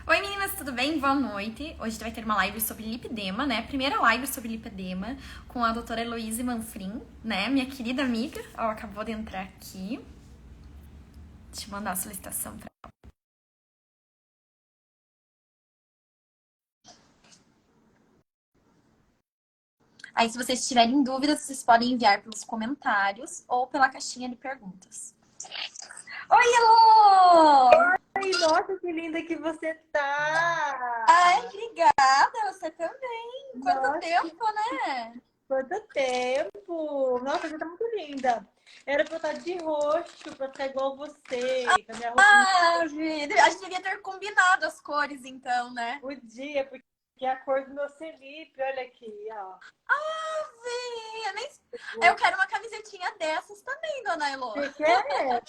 Oi meninas, tudo bem? Boa noite. Hoje vai ter uma live sobre lipedema, né? Primeira live sobre lipedema com a doutora Heloíse Manfrim, né? Minha querida amiga. Ela acabou de entrar aqui. Deixa eu mandar a solicitação pra ela. Aí, se vocês tiverem dúvidas, vocês podem enviar pelos comentários ou pela caixinha de perguntas. Oi, Elo! Ai, nossa, que linda que você Ai, tá! obrigada. Você também. Quanto Nossa, tempo, né? quanto tempo! Nossa, você tá muito linda. Era pra eu estar de roxo, pra ficar igual você, com a minha roupinha. Ah, a gente devia ter combinado as cores, então, né? Podia, porque é a cor do meu Felipe, olha aqui, ó. Eu, nem... eu quero uma camisetinha dessas também, dona Elo. Você quer?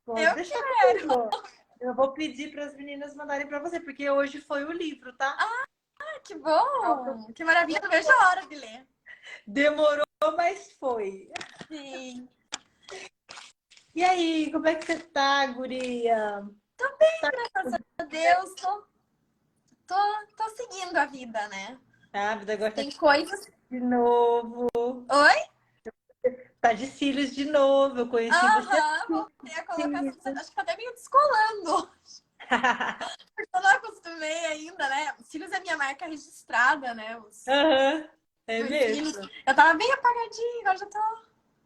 Pode Eu deixar quero. comigo. Eu vou pedir para as meninas mandarem para você, porque hoje foi o livro, tá? Ah, que bom. Que maravilha. Não vejo a hora de ler. Demorou, mas foi. Sim. E aí, como é que você tá, guria? Graças a Deus, tô seguindo a vida, né? Ah, a vida agora tá Tem coisas... de novo. Oi? Tá de cílios de novo. Eu conheci você Aham, voltei a colocar... assim. Acho que tá até meio descolando. Porque eu não acostumei ainda, né? Os cílios é minha marca registrada, né? Aham, é Os cílios. mesmo. Eu tava bem apagadinha, agora já tô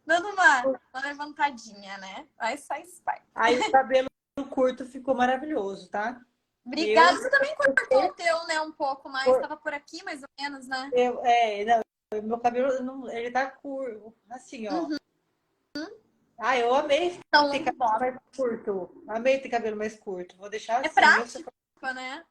dando uma levantadinha, né? Mas faz parte. Aí o cabelo curto ficou maravilhoso, tá? Eu, Obrigada. Você também cortou o teu, né? Um pouco mais. Tava por aqui, mais ou menos, né? não, meu cabelo, não, ele tá curto, assim, ó. Uhum. Ah, eu amei Então, ter longo cabelo bob. mais curto. Amei ter cabelo mais curto. Vou deixar É assim. prático, né?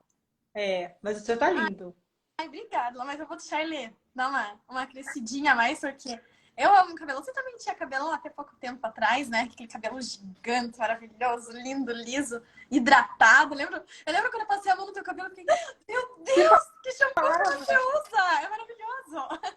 Mas o seu tá lindo. Ai, obrigada. Mas eu vou deixar ele dar uma crescidinha a mais, porque eu amo cabelo. Você também tinha cabelo até pouco tempo atrás, né? Aquele cabelo gigante, maravilhoso, lindo, liso, hidratado. Eu lembro quando eu passei a mão no teu cabelo e fiquei, meu Deus, que shampoo que você usa! É maravilhoso!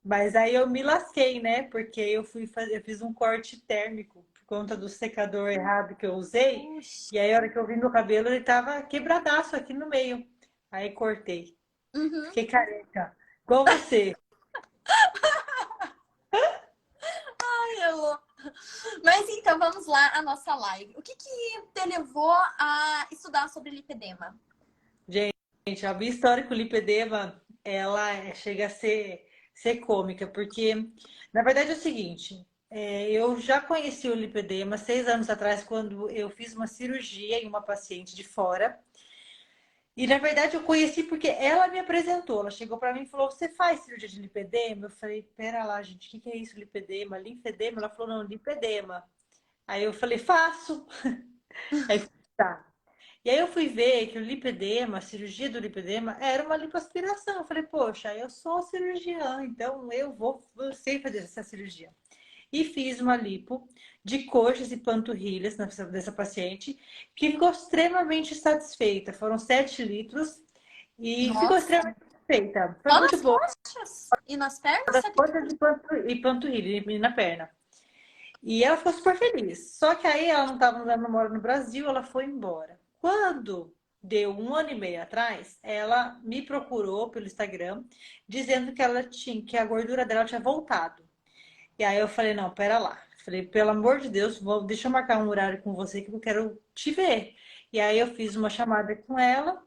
Mas aí eu me lasquei, né? Porque eu fiz um corte térmico por conta do secador errado que eu usei. Puxa. E aí, a hora que eu vi meu cabelo, ele tava quebradaço aqui no meio. Aí cortei. Uhum. Fiquei careca. Igual você. Ai, Elô. Mas então, vamos lá à nossa live. O que te levou a estudar sobre lipedema? Gente, a minha história com o lipedema, ela chega a ser cômica, porque, na verdade, é o seguinte, eu já conheci o lipedema 6 anos atrás, quando eu fiz uma cirurgia em uma paciente de fora, e, na verdade, eu conheci porque ela me apresentou, ela chegou para mim e falou, você faz cirurgia de lipedema? Eu falei, pera lá, gente, o que é isso, lipedema? Linfedema? Ela falou, não, lipedema. Aí eu falei, faço. Aí, tá. E aí eu fui ver que o lipedema, a cirurgia do lipedema, era uma lipoaspiração. Eu falei, poxa, eu sou cirurgiã, então eu sei fazer essa cirurgia. E fiz uma lipo de coxas e panturrilhas dessa paciente, que ficou extremamente satisfeita. Foram 7 litros e ficou Nossa, extremamente satisfeita. Foi só muito nas boa. coxas e nas pernas? Das coxas e panturrilha, e na perna. E ela ficou super feliz. Só que aí ela não estava namorando no Brasil, ela foi embora. Quando deu 1 ano e meio atrás, ela me procurou pelo Instagram, dizendo que ela tinha, que a gordura dela tinha voltado. E aí eu falei, não, pera lá. Falei, pelo amor de Deus, deixa eu marcar um horário com você que eu quero te ver. E aí eu fiz uma chamada com ela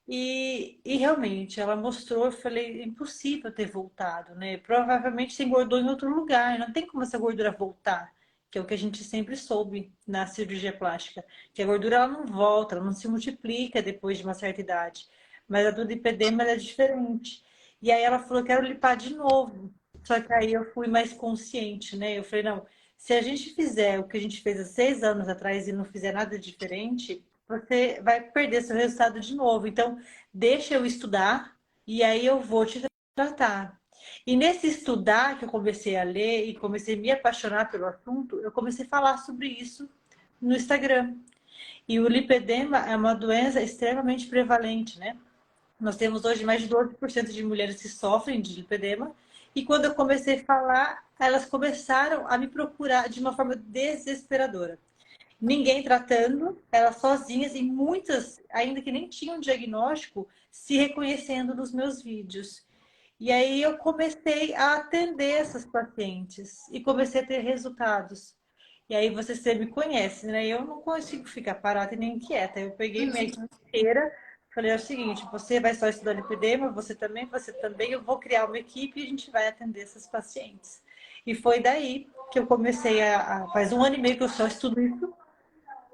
e realmente ela mostrou, eu falei, é impossível ter voltado, né? Provavelmente você engordou em outro lugar, não tem como essa gordura voltar, que é o que a gente sempre soube na cirurgia plástica, que a gordura ela não volta, ela não se multiplica depois de uma certa idade. Mas a do lipedema ela é diferente. E aí ela falou, quero lipar de novo. Só que aí eu fui mais consciente, né? Eu falei, não, se a gente fizer o que a gente fez há 6 anos atrás e não fizer nada diferente, você vai perder seu resultado de novo. Então, deixa eu estudar e aí eu vou te tratar. E nesse estudar que eu comecei a ler e comecei a me apaixonar pelo assunto, eu comecei a falar sobre isso no Instagram. E o lipedema é uma doença extremamente prevalente, né? Nós temos hoje mais de 12% de mulheres que sofrem de lipedema. E quando eu comecei a falar, elas começaram a me procurar de uma forma desesperadora. ninguém tratando, elas sozinhas e muitas, ainda que nem tinham diagnóstico, se reconhecendo nos meus vídeos. E aí eu comecei a atender essas pacientes e comecei a ter resultados. E aí você me conhece, né? Eu não consigo ficar parada e nem quieta. Eu peguei minha equipe inteira, falei, é o seguinte, você vai só estudar lipedema, você também, eu vou criar uma equipe e a gente vai atender essas pacientes. E foi daí que eu comecei faz um ano e meio que eu só estudo isso,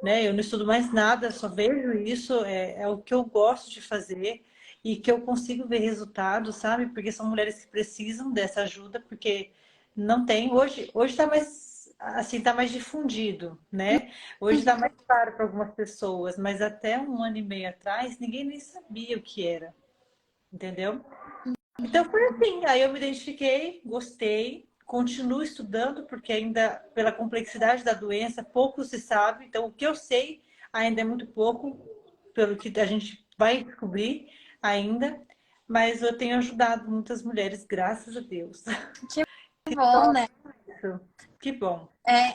né? Eu não estudo mais nada, só vejo isso, é o que eu gosto de fazer e que eu consigo ver resultados, sabe? Porque são mulheres que precisam dessa ajuda, porque não tem. Hoje está mais, assim, tá mais difundido, né? Hoje está mais claro para algumas pessoas, mas até um ano e meio atrás, ninguém nem sabia o que era, entendeu? Então foi assim, aí eu me identifiquei, gostei, continuo estudando, porque ainda, pela complexidade da doença, pouco se sabe. Então, o que eu sei ainda é muito pouco, pelo que a gente vai descobrir ainda. Mas eu tenho ajudado muitas mulheres, graças a Deus. Que bom, né? Isso. Que bom.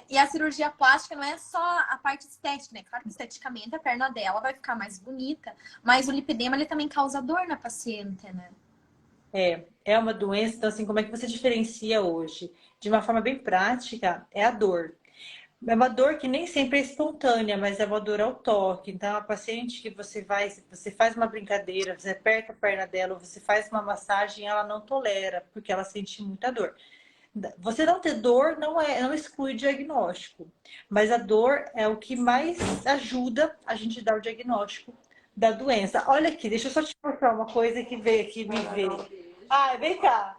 E a cirurgia plástica não é só a parte estética, né? Claro que esteticamente a perna dela vai ficar mais bonita, mas o lipedema ele também causa dor na paciente, né? É uma doença, então assim, como é que você diferencia hoje? De uma forma bem prática, é a dor. É uma dor que nem sempre é espontânea, mas é uma dor ao toque. Então, a paciente que você faz uma brincadeira, você aperta a perna dela, ou você faz uma massagem, ela não tolera, porque ela sente muita dor. Você não ter dor não exclui diagnóstico, mas a dor é o que mais ajuda a gente a dar o diagnóstico da doença. Olha aqui, deixa eu só te mostrar uma coisa que veio aqui me ver. Ah, vem cá,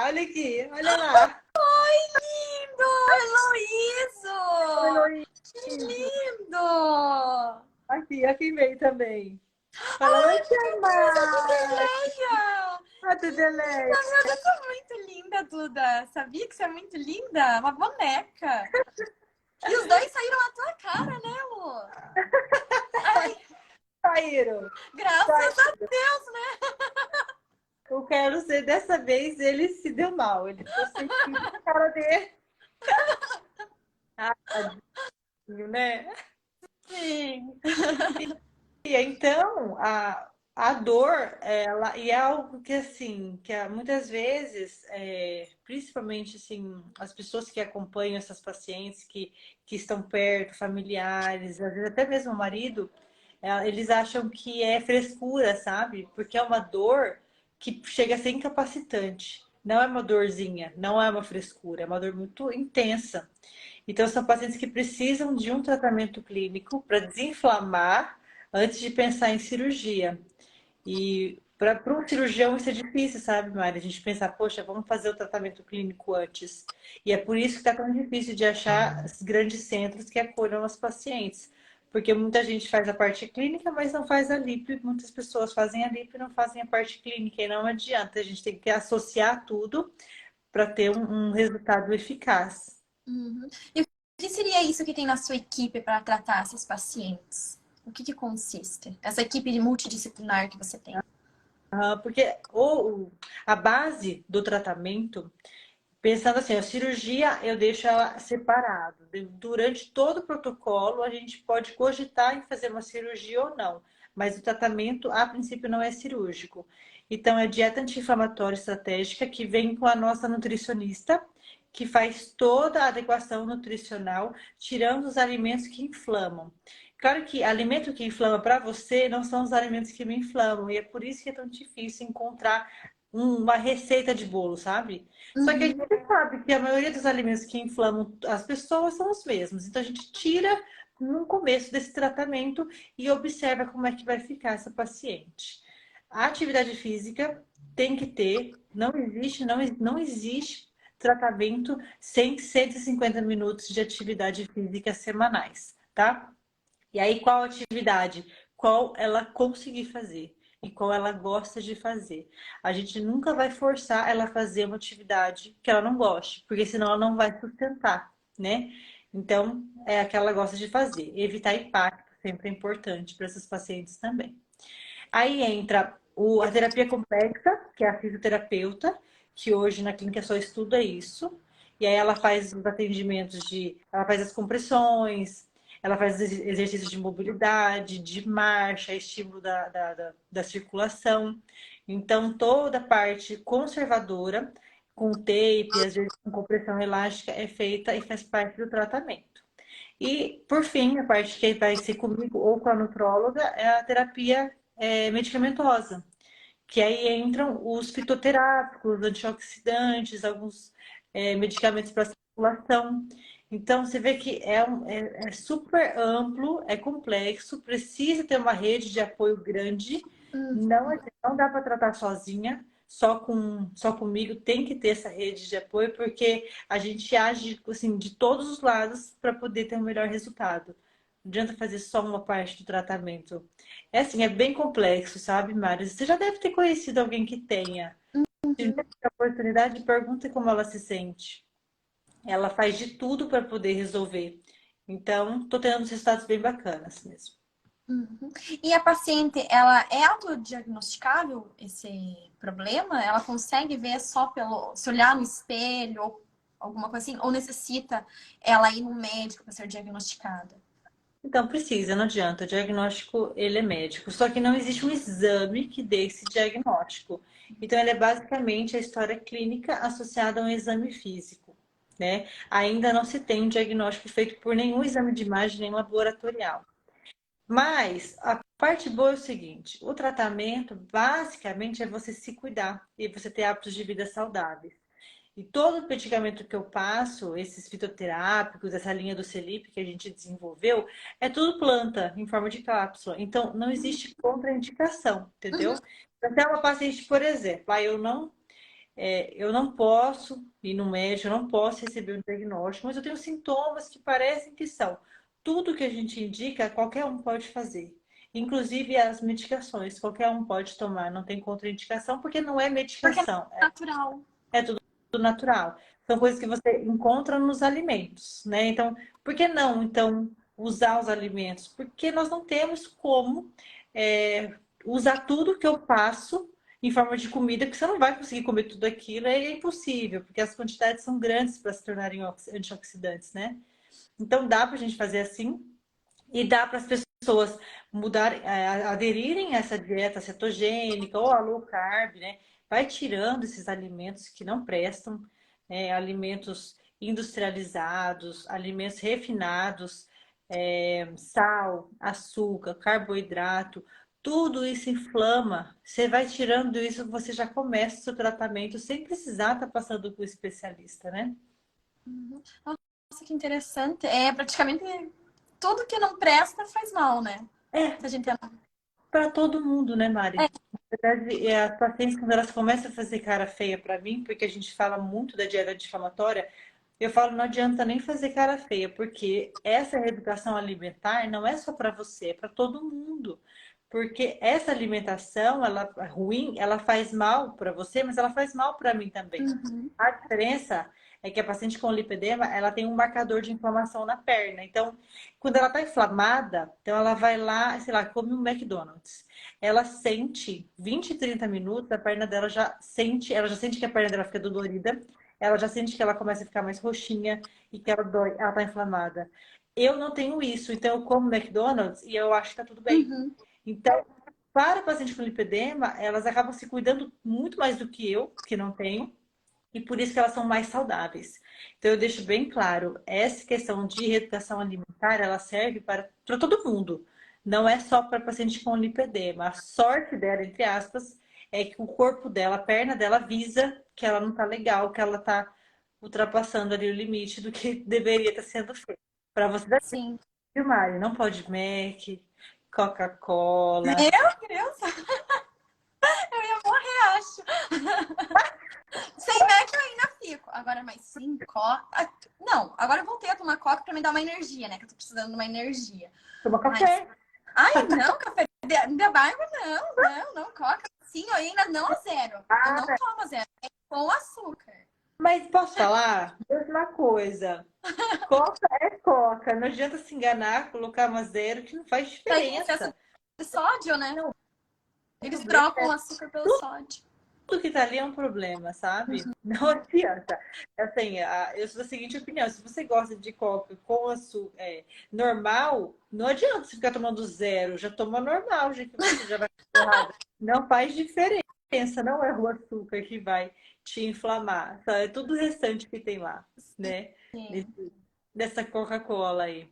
olha aqui, olha lá. Oi, lindo! Heloíso! Oi, Que lindo! aqui veio também. Fala, Ai, oi, que tia demais, a Mar. Dudeleia! A Linda, Dudeleia. meu Deus, você é muito linda, Duda. Sabia que você é muito linda? Uma boneca. E os dois saíram à tua cara, né, Lu? Ai, Saíram. graças a Deus, né? Eu quero ser, dessa vez ele se deu mal. Ele ficou sentindo a cara dele. Ah, tadinho, né? Sim. E então, a dor, ela, e é algo que, assim, muitas vezes, principalmente, assim, as pessoas que acompanham essas pacientes que estão perto, familiares, às vezes até mesmo o marido, eles acham que é frescura, sabe? Porque é uma dor que chega a ser incapacitante. Não é uma dorzinha, não é uma frescura, é uma dor muito intensa. Então, são pacientes que precisam de um tratamento clínico para desinflamar antes de pensar em cirurgia. E para um cirurgião isso é difícil, sabe, Mari? A gente pensar, poxa, vamos fazer o tratamento clínico antes. E é por isso que está tão difícil de achar os grandes centros que acolham os pacientes. Porque muita gente faz a parte clínica, mas não faz a LIP. Muitas pessoas fazem a LIP e não fazem a parte clínica. E não adianta, a gente tem que associar tudo para ter um resultado eficaz. Uhum. E o que seria isso que tem na sua equipe para tratar esses pacientes? O que consiste? Essa equipe de multidisciplinar que você tem? Porque a base do tratamento, pensando assim, a cirurgia eu deixo ela separado. Durante todo o protocolo, a gente pode cogitar em fazer uma cirurgia ou não, mas o tratamento, a princípio, não é cirúrgico. Então, é dieta anti-inflamatória estratégica que vem com a nossa nutricionista, que faz toda a adequação nutricional, tirando os alimentos que inflamam. Claro que alimento que inflama para você não são os alimentos que me inflamam, e é por isso que é tão difícil encontrar uma receita de bolo, sabe? Só que a Uhum. gente sabe que a maioria dos alimentos que inflamam as pessoas são os mesmos. Então a gente tira no começo desse tratamento e observa como é que vai ficar essa paciente. A atividade física tem que ter, não existe tratamento sem 150 minutos de atividade física semanais, tá? E aí, qual atividade? Qual ela conseguir fazer e qual ela gosta de fazer. A gente nunca vai forçar ela a fazer uma atividade que ela não goste, porque senão ela não vai sustentar, né? Então, é a que ela gosta de fazer. Evitar impacto sempre é importante para essas pacientes também. Aí entra a terapia complexa, que é a fisioterapeuta, que hoje na clínica só estuda isso. E aí ela faz os atendimentos ela faz as compressões, Ela faz exercícios de mobilidade, de marcha, estímulo da circulação. Então, toda a parte conservadora, com tape, às vezes com compressão elástica, é feita e faz parte do tratamento. E, por fim, a parte que vai ser comigo ou com a nutróloga é a terapia medicamentosa, que aí entram os fitoterápicos, antioxidantes, alguns medicamentos para circulação. Então, você vê que é super amplo, é complexo, precisa ter uma rede de apoio grande, não dá para tratar sozinha, só comigo, tem que ter essa rede de apoio, porque a gente age assim, de todos os lados para poder ter um melhor resultado. Não adianta fazer só uma parte do tratamento. É assim, é bem complexo, sabe, Mari? Você já deve ter conhecido alguém que tenha. Se não tiver a oportunidade, pergunta como ela se sente. Ela faz de tudo para poder resolver. Então, tô tendo uns resultados bem bacanas mesmo. Uhum. E a paciente, ela é autodiagnosticável esse problema? Ela consegue ver só pelo se olhar no espelho ou alguma coisa assim? Ou necessita ela ir no médico para ser diagnosticada? Então, precisa, não adianta. O diagnóstico, ele é médico. Só que não existe um exame que dê esse diagnóstico. Então, ele é basicamente a história clínica associada a um exame físico, né? Ainda não se tem um diagnóstico feito por nenhum exame de imagem, nem laboratorial. Mas a parte boa é o seguinte: o tratamento basicamente é você se cuidar e você ter hábitos de vida saudáveis. E todo o medicamento que eu passo, esses fitoterápicos, essa linha do Celip que a gente desenvolveu, é tudo planta, em forma de cápsula. Então, não existe contraindicação, entendeu? Até uma paciente, por exemplo, eu não posso ir no médico, eu não posso receber um diagnóstico, mas eu tenho sintomas que parecem que são. Tudo que a gente indica, qualquer um pode fazer. Inclusive as medicações, qualquer um pode tomar, não tem contraindicação, porque não é Porque é medicação, natural. é tudo natural. São coisas que você encontra nos alimentos, né? Então, por que não, então, usar os alimentos? Porque nós não temos como usar tudo que eu passo em forma de comida, porque você não vai conseguir comer tudo aquilo, é impossível, porque as quantidades são grandes para se tornarem antioxidantes, né? Então, dá para a gente fazer assim e dá para as pessoas mudar, aderirem a essa dieta cetogênica ou a low carb, né? Vai tirando esses alimentos que não prestam, alimentos industrializados, alimentos refinados, sal, açúcar, carboidrato, tudo isso inflama. Você vai tirando isso, você já começa o seu tratamento sem precisar estar passando com o especialista, né? Uhum. Nossa, que interessante. É praticamente tudo que não presta faz mal, né? É, Se a gente... para todo mundo, né, É. Mari? Na verdade, as pacientes, quando elas começam a fazer cara feia para mim, porque a gente fala muito da dieta anti-inflamatória, eu falo, não adianta nem fazer cara feia, porque essa reeducação alimentar não é só para você, é para todo mundo. Porque essa alimentação, ela ruim, ela faz mal para você, mas ela faz mal para mim também. Uhum. A diferença é que a paciente com lipedema, ela tem um marcador de inflamação na perna. Então, quando ela está inflamada, então ela vai lá, sei lá, come um McDonald's. Ela sente 20, 30 minutos, a perna dela ela já sente que a perna dela fica dolorida, ela já sente que ela começa a ficar mais roxinha e que ela dói, ela tá inflamada. Eu não tenho isso, então eu como McDonald's e eu acho que tá tudo bem. Uhum. Então, para o paciente com lipedema, elas acabam se cuidando muito mais do que não tenho, e por isso que elas são mais saudáveis. Então, eu deixo bem claro, essa questão de reeducação alimentar, ela serve para todo mundo. Não é só para paciente com lipedema. A sorte dela, entre aspas, é que o corpo dela, a perna dela avisa que ela não está legal, que ela está ultrapassando ali o limite do que deveria estar sendo feito. Para você dar Sim. Mari, não pode Mac, Coca-Cola. Meu Deus, eu ia morrer, acho. Sem Mac eu ainda fico. Agora, mais sem Coca. Não, agora eu voltei a tomar Coca pra me dar uma energia, né? Que eu tô precisando de uma energia. Toma Mas, café. ai, não, café de bairro, não, Coca. Sim, eu ainda não a zero. Eu não tomo a zero. É com açúcar. Mas posso falar? Mesma coisa. Coca é coca. Não adianta se enganar, colocar uma zero, que não faz Tá em excesso diferença. de sódio, né? Não, o Eles problema trocam o açúcar pelo sódio. tudo que tá ali é um problema, sabe? Não adianta. Assim, eu sou da seguinte opinião: se você gosta de coca com açúcar normal, não adianta você ficar tomando zero. Já toma normal, já que você já vai ficar errado. Não faz diferença, não é o açúcar que vai te inflamar. Só é tudo o restante que tem lá, né? Sim. Nesse- Dessa Coca-Cola aí.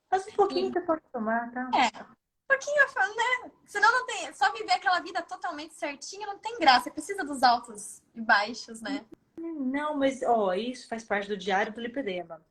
Mas um pouquinho E, você pode tomar, tá? um pouquinho, né? Senão não tem. Só viver aquela vida totalmente certinha não tem graça. Precisa dos altos e baixos, né? Não, mas ó, isso faz parte do diário do lipedema.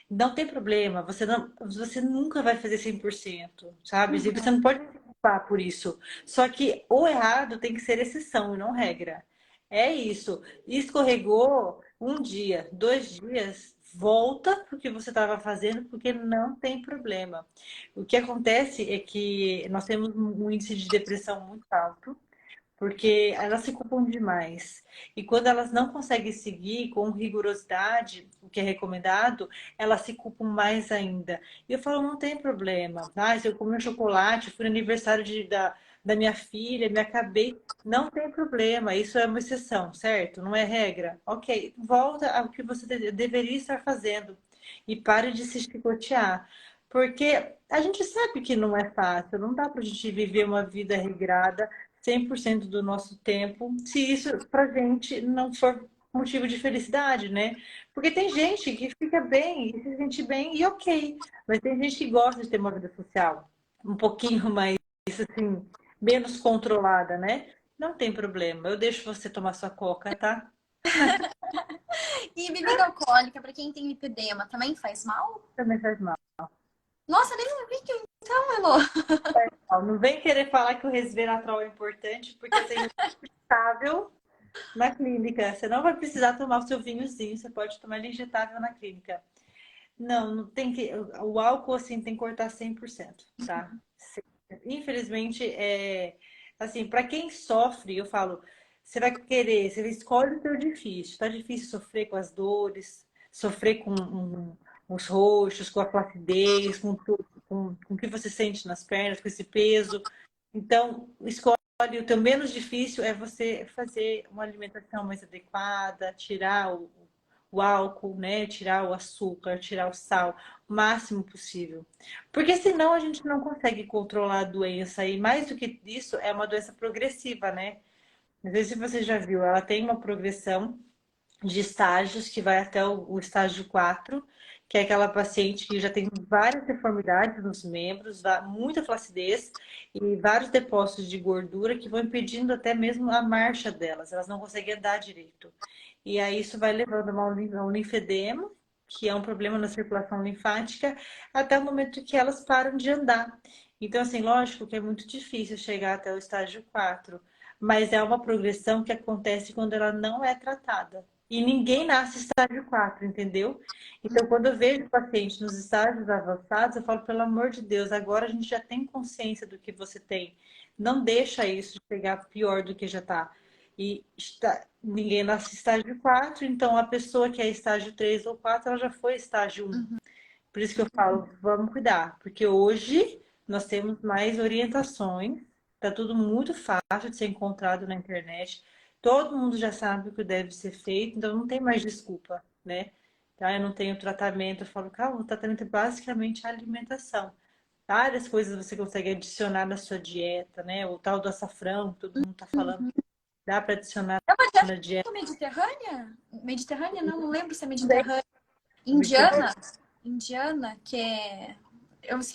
Não tem problema, você nunca vai fazer 100%, sabe? E você Uhum. não pode se culpar por isso. Só que o errado tem que ser exceção e não regra. É isso. Escorregou um dia, 2 dias, volta pro que você estava fazendo, porque não tem problema. O que acontece é que nós temos um índice de depressão muito alto porque elas se culpam demais. E quando elas não conseguem seguir com rigorosidade o que é recomendado, elas se culpam mais ainda. E eu falo, não tem problema. Ah, se eu comi um chocolate, fui no aniversário da minha filha, me acabei. Não tem problema, isso é uma exceção, certo? Não é regra. Ok, volta ao que você deveria estar fazendo e pare de se chicotear. Porque a gente sabe que não é fácil, não dá pra gente viver uma vida regrada 100% do nosso tempo, se isso pra gente não for motivo de felicidade, né? Porque tem gente que fica bem, e se sente bem e ok, mas tem gente que gosta de ter uma vida social um pouquinho mais, assim, menos controlada, né? Não tem problema, eu deixo você tomar sua coca, tá? E bebida alcoólica, pra quem tem lipedema, também faz mal? Também faz mal. Nossa, nem ouvi que então, Elô. Não vem querer falar que o resveratrol é importante, porque eu tenho estável na clínica. Você não vai precisar tomar o seu vinhozinho, você pode tomar ele injetável na clínica. Não, não tem que. O álcool, assim, tem que cortar 100%, tá? Infelizmente, assim, para quem sofre, eu falo, você vai querer, você escolhe o teu difícil. Tá difícil sofrer com as dores, sofrer com os roxos, com a flacidez, com tudo, com o que você sente nas pernas, com esse peso. Então, escolhe o teu menos difícil é você fazer uma alimentação mais adequada, tirar o álcool, né? Tirar o açúcar, tirar o sal, o máximo possível. Porque senão a gente não consegue controlar a doença. E mais do que isso, é uma doença progressiva, né? Não sei se você já viu, ela tem uma progressão de estágios que vai até o estágio 4, que é aquela paciente que já tem várias deformidades nos membros, muita flacidez e vários depósitos de gordura que vão impedindo até mesmo a marcha delas, elas não conseguem andar direito. E aí isso vai levando a um linfedema, que é um problema na circulação linfática, até o momento que elas param de andar. Então, assim, lógico que é muito difícil chegar até o estágio 4, mas é uma progressão que acontece quando ela não é tratada. E ninguém nasce estágio 4, entendeu? Então, quando eu vejo pacientes nos estágios avançados, eu falo, pelo amor de Deus, agora a gente já tem consciência do que você tem. Não deixa isso de pegar pior do que já está. Ninguém nasce estágio 4, então a pessoa que é estágio 3 ou 4, ela já foi estágio 1. Por isso que eu falo, vamos cuidar, porque hoje nós temos mais orientações, tá tudo muito fácil de ser encontrado na internet. Todo mundo já sabe o que deve ser feito, então não tem mais desculpa, né? Tá? Eu não tenho tratamento, eu falo, calma, o tratamento é basicamente a alimentação. Várias coisas você consegue adicionar na sua dieta, né? O tal do açafrão, que todo mundo tá falando, dá para adicionar É uma na dieta. dieta mediterrânea? Mediterrânea? Não, não lembro se é mediterrânea. Indiana? Indiana, que é.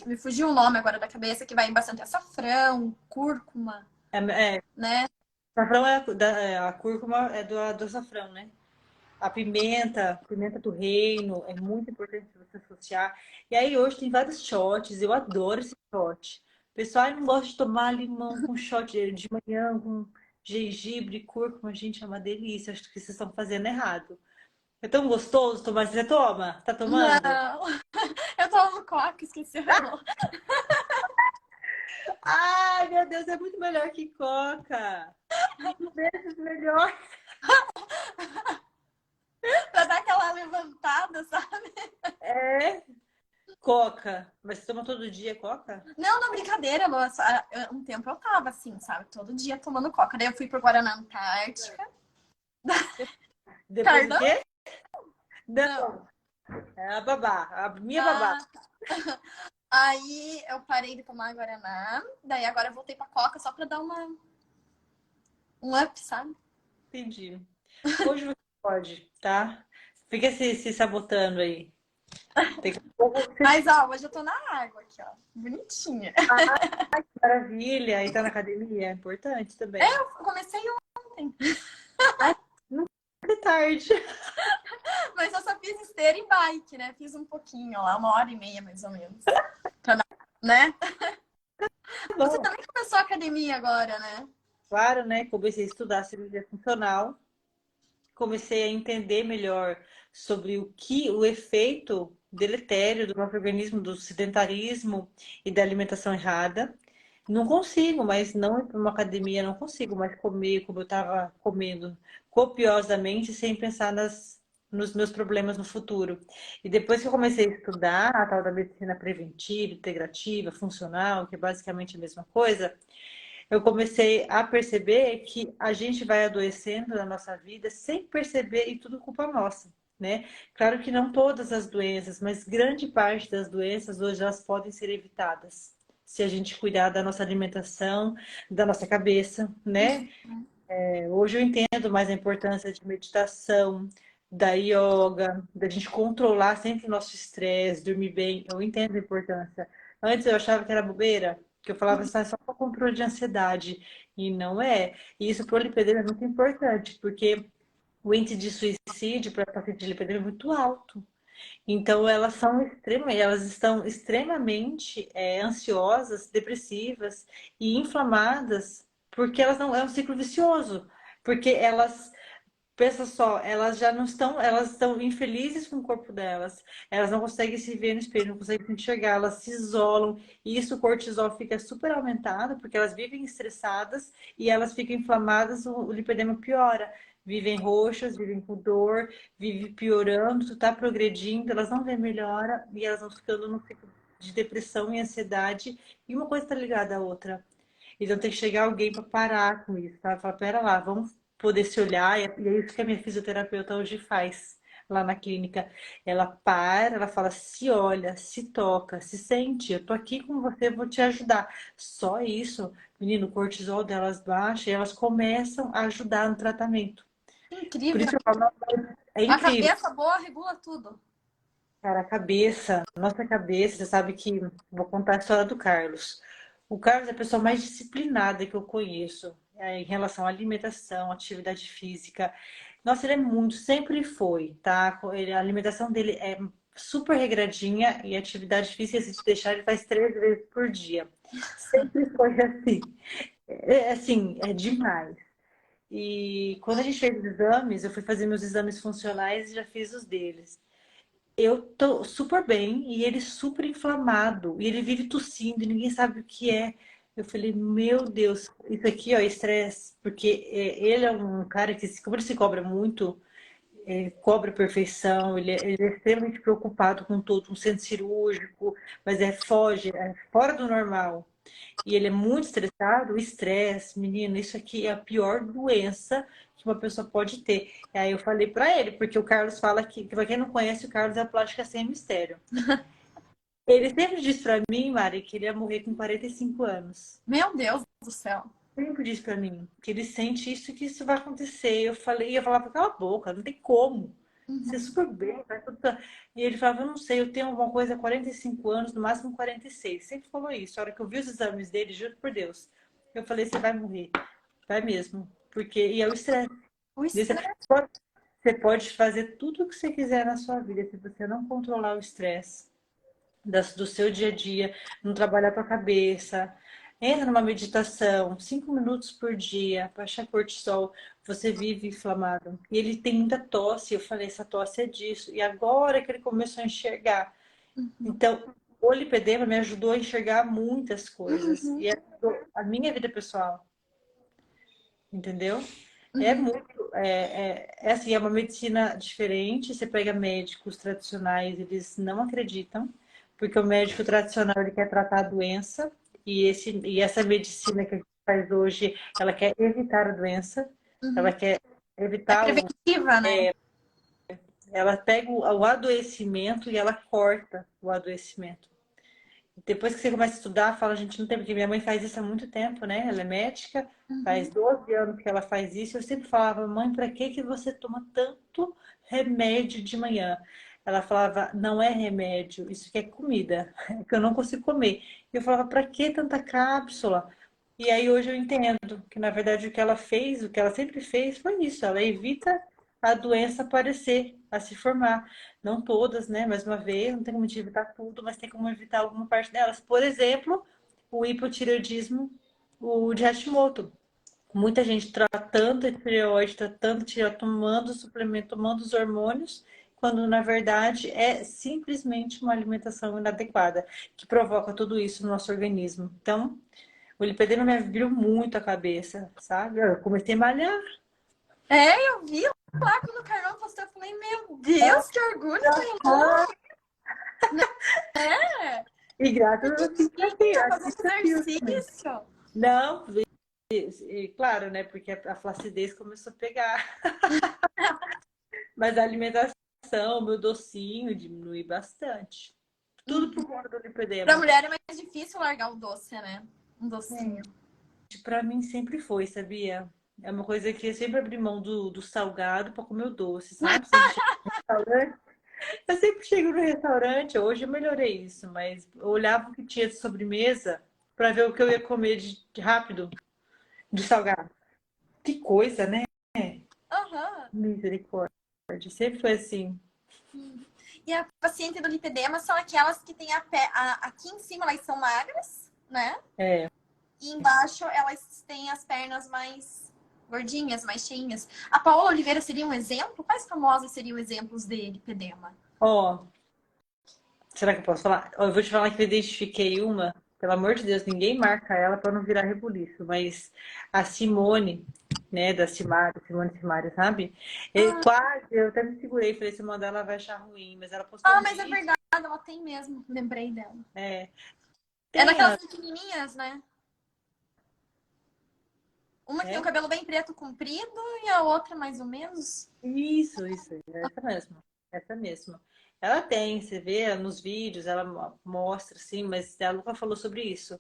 Me fugiu o nome agora da cabeça, que vai bastante açafrão, cúrcuma, É, né? açafrão a cúrcuma é do açafrão, né? A pimenta do reino, é muito importante você associar. E aí hoje tem vários shots, eu adoro esse shot. O pessoal não gosta de tomar limão com shot de manhã, com gengibre, cúrcuma, gente, é uma delícia. Acho que vocês estão fazendo errado. É tão gostoso tomar. Você toma? Tá tomando? Não, eu tomo coca, esqueci o nome. Ai, meu Deus, é muito melhor que coca. Mil vezes melhor. Pra dar aquela levantada, sabe? É, Coca. Mas você toma todo dia Coca? Não, não, brincadeira, moça. Um tempo eu tava assim, sabe? Todo dia tomando coca. Daí eu fui pro Guaraná Antártica. Depois o Perdão? quê? Não. Não, é a babá, a minha babá. Ah, aí eu parei de tomar Guaraná. Daí agora eu voltei pra coca só pra dar um up, sabe? Entendi. Hoje você pode, tá? Fica se sabotando aí. Daqui a pouco você... Mas, ó, hoje eu tô na água aqui, ó. Bonitinha. Ai, que maravilha! E tá na academia, é importante também. Eu comecei ontem. Ai, nunca é tarde. Mas eu só fiz esteira e bike, né? Fiz um pouquinho lá, 1h30 mais ou menos. Né? Tá Você bom. também começou a academia agora, né? Claro, né? Comecei a estudar cirurgia funcional. Comecei a entender melhor sobre o efeito deletério do nosso organismo, do sedentarismo e da alimentação errada. Não consigo, mas não ir para uma academia, não consigo mais comer como eu estava comendo copiosamente, sem pensar nos meus problemas no futuro. E depois que eu comecei a estudar a tal da medicina preventiva, integrativa, funcional, que é basicamente a mesma coisa, eu comecei a perceber que a gente vai adoecendo na nossa vida sem perceber e tudo culpa nossa, né? Claro que não todas as doenças, mas grande parte das doenças hoje elas podem ser evitadas se a gente cuidar da nossa alimentação, da nossa cabeça, né? Hoje eu entendo mais a importância de meditação, da yoga, da gente controlar sempre o nosso estresse, dormir bem. Eu entendo a importância. Antes eu achava que era bobeira, que eu falava assim, "Ah, é só para controle de ansiedade." E não é. E isso para o lipedema é muito importante, porque o índice de suicídio para paciente de lipedema é muito alto. Então elas estão extremamente ansiosas, depressivas e inflamadas, porque elas não é um ciclo vicioso, porque elas pensa só, elas já não estão, elas estão infelizes com o corpo delas, elas não conseguem se ver no espelho, não conseguem se enxergar, elas se isolam, e isso o cortisol fica super aumentado, porque elas vivem estressadas e elas ficam inflamadas, o lipedema piora. Vivem roxas, vivem com dor, vive piorando, tu tá progredindo, elas não vêem melhora e elas vão ficando num ciclo de depressão e ansiedade, e uma coisa está ligada à outra. Então tem que chegar alguém para parar com isso, tá? Falar, pera lá, vamos poder se olhar, e é isso que a minha fisioterapeuta hoje faz lá na clínica. Ela para, ela fala, se olha, se toca, se sente, eu tô aqui com você, vou te ajudar. Só isso, menino, o cortisol delas baixa e elas começam a ajudar no tratamento. Por Incrível. isso que eu falo, é A incrível. cabeça boa regula tudo. Cara, a cabeça, nossa cabeça, você sabe que vou contar a história do Carlos. O Carlos é a pessoa mais disciplinada que eu conheço, em relação à alimentação, atividade física. Nossa, ele é muito, sempre foi, tá? A alimentação dele é super regradinha e a atividade física, se te deixar, ele faz 3 vezes por dia. Sempre foi assim. Assim, é demais. E quando a gente fez os exames, eu fui fazer meus exames funcionais e já fiz os deles. Eu tô super bem e ele super inflamado. E ele vive tossindo e ninguém sabe o que é. Eu falei, meu Deus, isso aqui, ó, é estresse. Porque ele é um cara que, como ele se cobra muito, ele cobra a perfeição, ele é extremamente preocupado com todo um centro cirúrgico, mas foge, é fora do normal. E ele é muito estressado, o estresse, menino, isso aqui é a pior doença que uma pessoa pode ter. E aí eu falei pra ele, porque o Carlos fala que pra quem não conhece, o Carlos é a plástica sem mistério. Ele sempre disse pra mim, Mari, que ele ia morrer com 45 anos. Meu Deus do céu. Sempre disse pra mim que ele sente isso e que isso vai acontecer. Eu falei, ia falar pra cala a boca, não tem como. Você é Uhum. super bem, vai tudo. E ele falava, eu não sei, eu tenho alguma coisa há 45 anos, no máximo 46. Sempre falou isso. A hora que eu vi os exames dele, juro por Deus, eu falei, você vai morrer. Vai mesmo. Porque, e é o estresse. O Você estresse. você pode fazer tudo o que você quiser na sua vida, se você não controlar o estresse do seu dia a dia, não trabalhar com a cabeça. Entra numa meditação, 5 minutos por dia, baixa cortisol, você vive inflamado. E ele tem muita tosse, eu falei, essa tosse é disso. E agora que ele começou a enxergar. Uhum. Então, o lipedema me ajudou a enxergar muitas coisas. Uhum. E ajudou a minha vida pessoal, entendeu? É Uhum. muito, é assim, é uma medicina diferente. Você pega médicos tradicionais, eles não acreditam, porque o médico tradicional ele quer tratar a doença e essa medicina que a gente faz hoje, ela quer evitar a doença, ela Uhum. quer É evitar preventiva, né? ela pega o adoecimento e ela corta o adoecimento. Depois que você começa a estudar, fala, gente, não tem, porque minha mãe faz isso há muito tempo, né? Ela é médica, faz Uhum. 12 anos que ela faz isso. Eu sempre falava, mãe, para que que você toma tanto remédio de manhã? Ela falava, não é remédio, isso aqui é comida, é que eu não consigo comer. E eu falava, para que tanta cápsula? E aí hoje eu entendo que, na verdade, o que ela fez, o que ela sempre fez foi isso, ela evita a doença aparecer, a se formar. Não todas, né? Mais uma vez, não tem como evitar tudo, mas tem como evitar alguma parte delas. Por exemplo, o hipotireoidismo, o de Hashimoto. Muita gente tratando a tireoide, tratando tireoide, tomando suplemento, tomando os hormônios, quando na verdade é simplesmente uma alimentação inadequada que provoca tudo isso no nosso organismo. Então, o lipedema me abriu muito a cabeça, sabe? Eu comecei a malhar. É, eu vi lá quando o Carlão postou, eu falei, meu Deus, que orgulho da minha Ah, mulher! e graças a você, Bonitinha, fazendo assista filme. exercício. Não, e claro, né? Porque a flacidez começou a pegar. Mas a alimentação, meu docinho diminui bastante. Tudo por Uhum. conta do Pra lipedema. mulher é mais difícil largar o doce, né? Um docinho. Pra mim sempre foi, sabia? É uma coisa que eu sempre abri mão do salgado pra comer o doce, sabe? Se a gente chega no restaurante, eu sempre chego no restaurante, hoje eu melhorei isso, mas eu olhava o que tinha de sobremesa pra ver o que eu ia comer de rápido, de salgado. Que coisa, né? Aham. Misericórdia. Sempre foi assim. E a paciente do lipedema são aquelas que têm aqui em cima elas são magras, né? É. E embaixo elas têm as pernas mais gordinhas, mais cheinhas. A Paola Oliveira seria um exemplo? Quais famosas seriam exemplos de lipedema? Ó, será que eu posso falar? Ó, eu vou te falar que eu identifiquei uma. Pelo amor de Deus, ninguém marca ela para não virar rebuliço. Mas a Simone, né, da Simária, Simone Simaria, sabe? Quase, eu até me segurei, falei, se eu mandar ela vai achar ruim. Mas ela postou Ah, um mas é vídeo. verdade, ela tem mesmo. Lembrei dela. É, É tem daquelas ela, pequenininhas, né? Uma que tem o é? cabelo bem preto comprido e a outra mais ou menos. Isso, essa mesmo, essa mesmo. Ela tem, você vê nos vídeos, ela mostra, assim, mas ela nunca falou sobre isso.